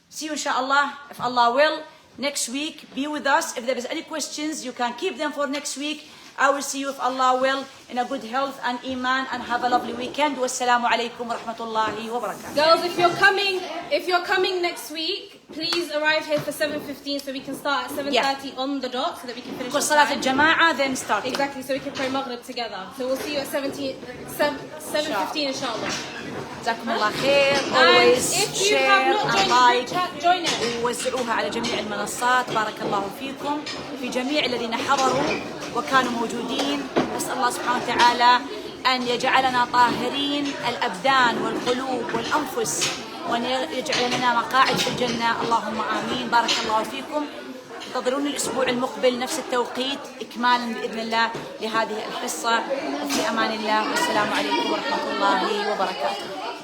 See you inshallah, if Allah will, next week. Be with us. If there is any questions, you can keep them for next week. I will see you if Allah will in a good health and iman, and have a lovely weekend. Wassalamu alaikum wa rahmatullahi wa barakatuh. Girls, if you're coming next week, please arrive here for 7:15 so we can start at 7:30 on the dot so that we can finish. For Salat al-Jama'ah, then start. Exactly, so we can pray Maghrib together. So we'll see you at 7:15 inshallah. Jazakumullah khair. Always if you share have not and joined the like group chat, join it. ووزعوها على جميع المنصات. بارك الله فيكم في جميع الذين حضروا وكانوا موجودين. نسأل الله سبحانه وتعالى أن يجعلنا طاهرين الأبدان والقلوب والأنفس، وأن يجعل لنا مقاعد في الجنة. اللهم آمين. بارك الله فيكم. انتظروني الأسبوع المقبل نفس التوقيت إكمالا بإذن الله لهذه الحصة. وفي أمان الله، والسلام عليكم ورحمة الله وبركاته.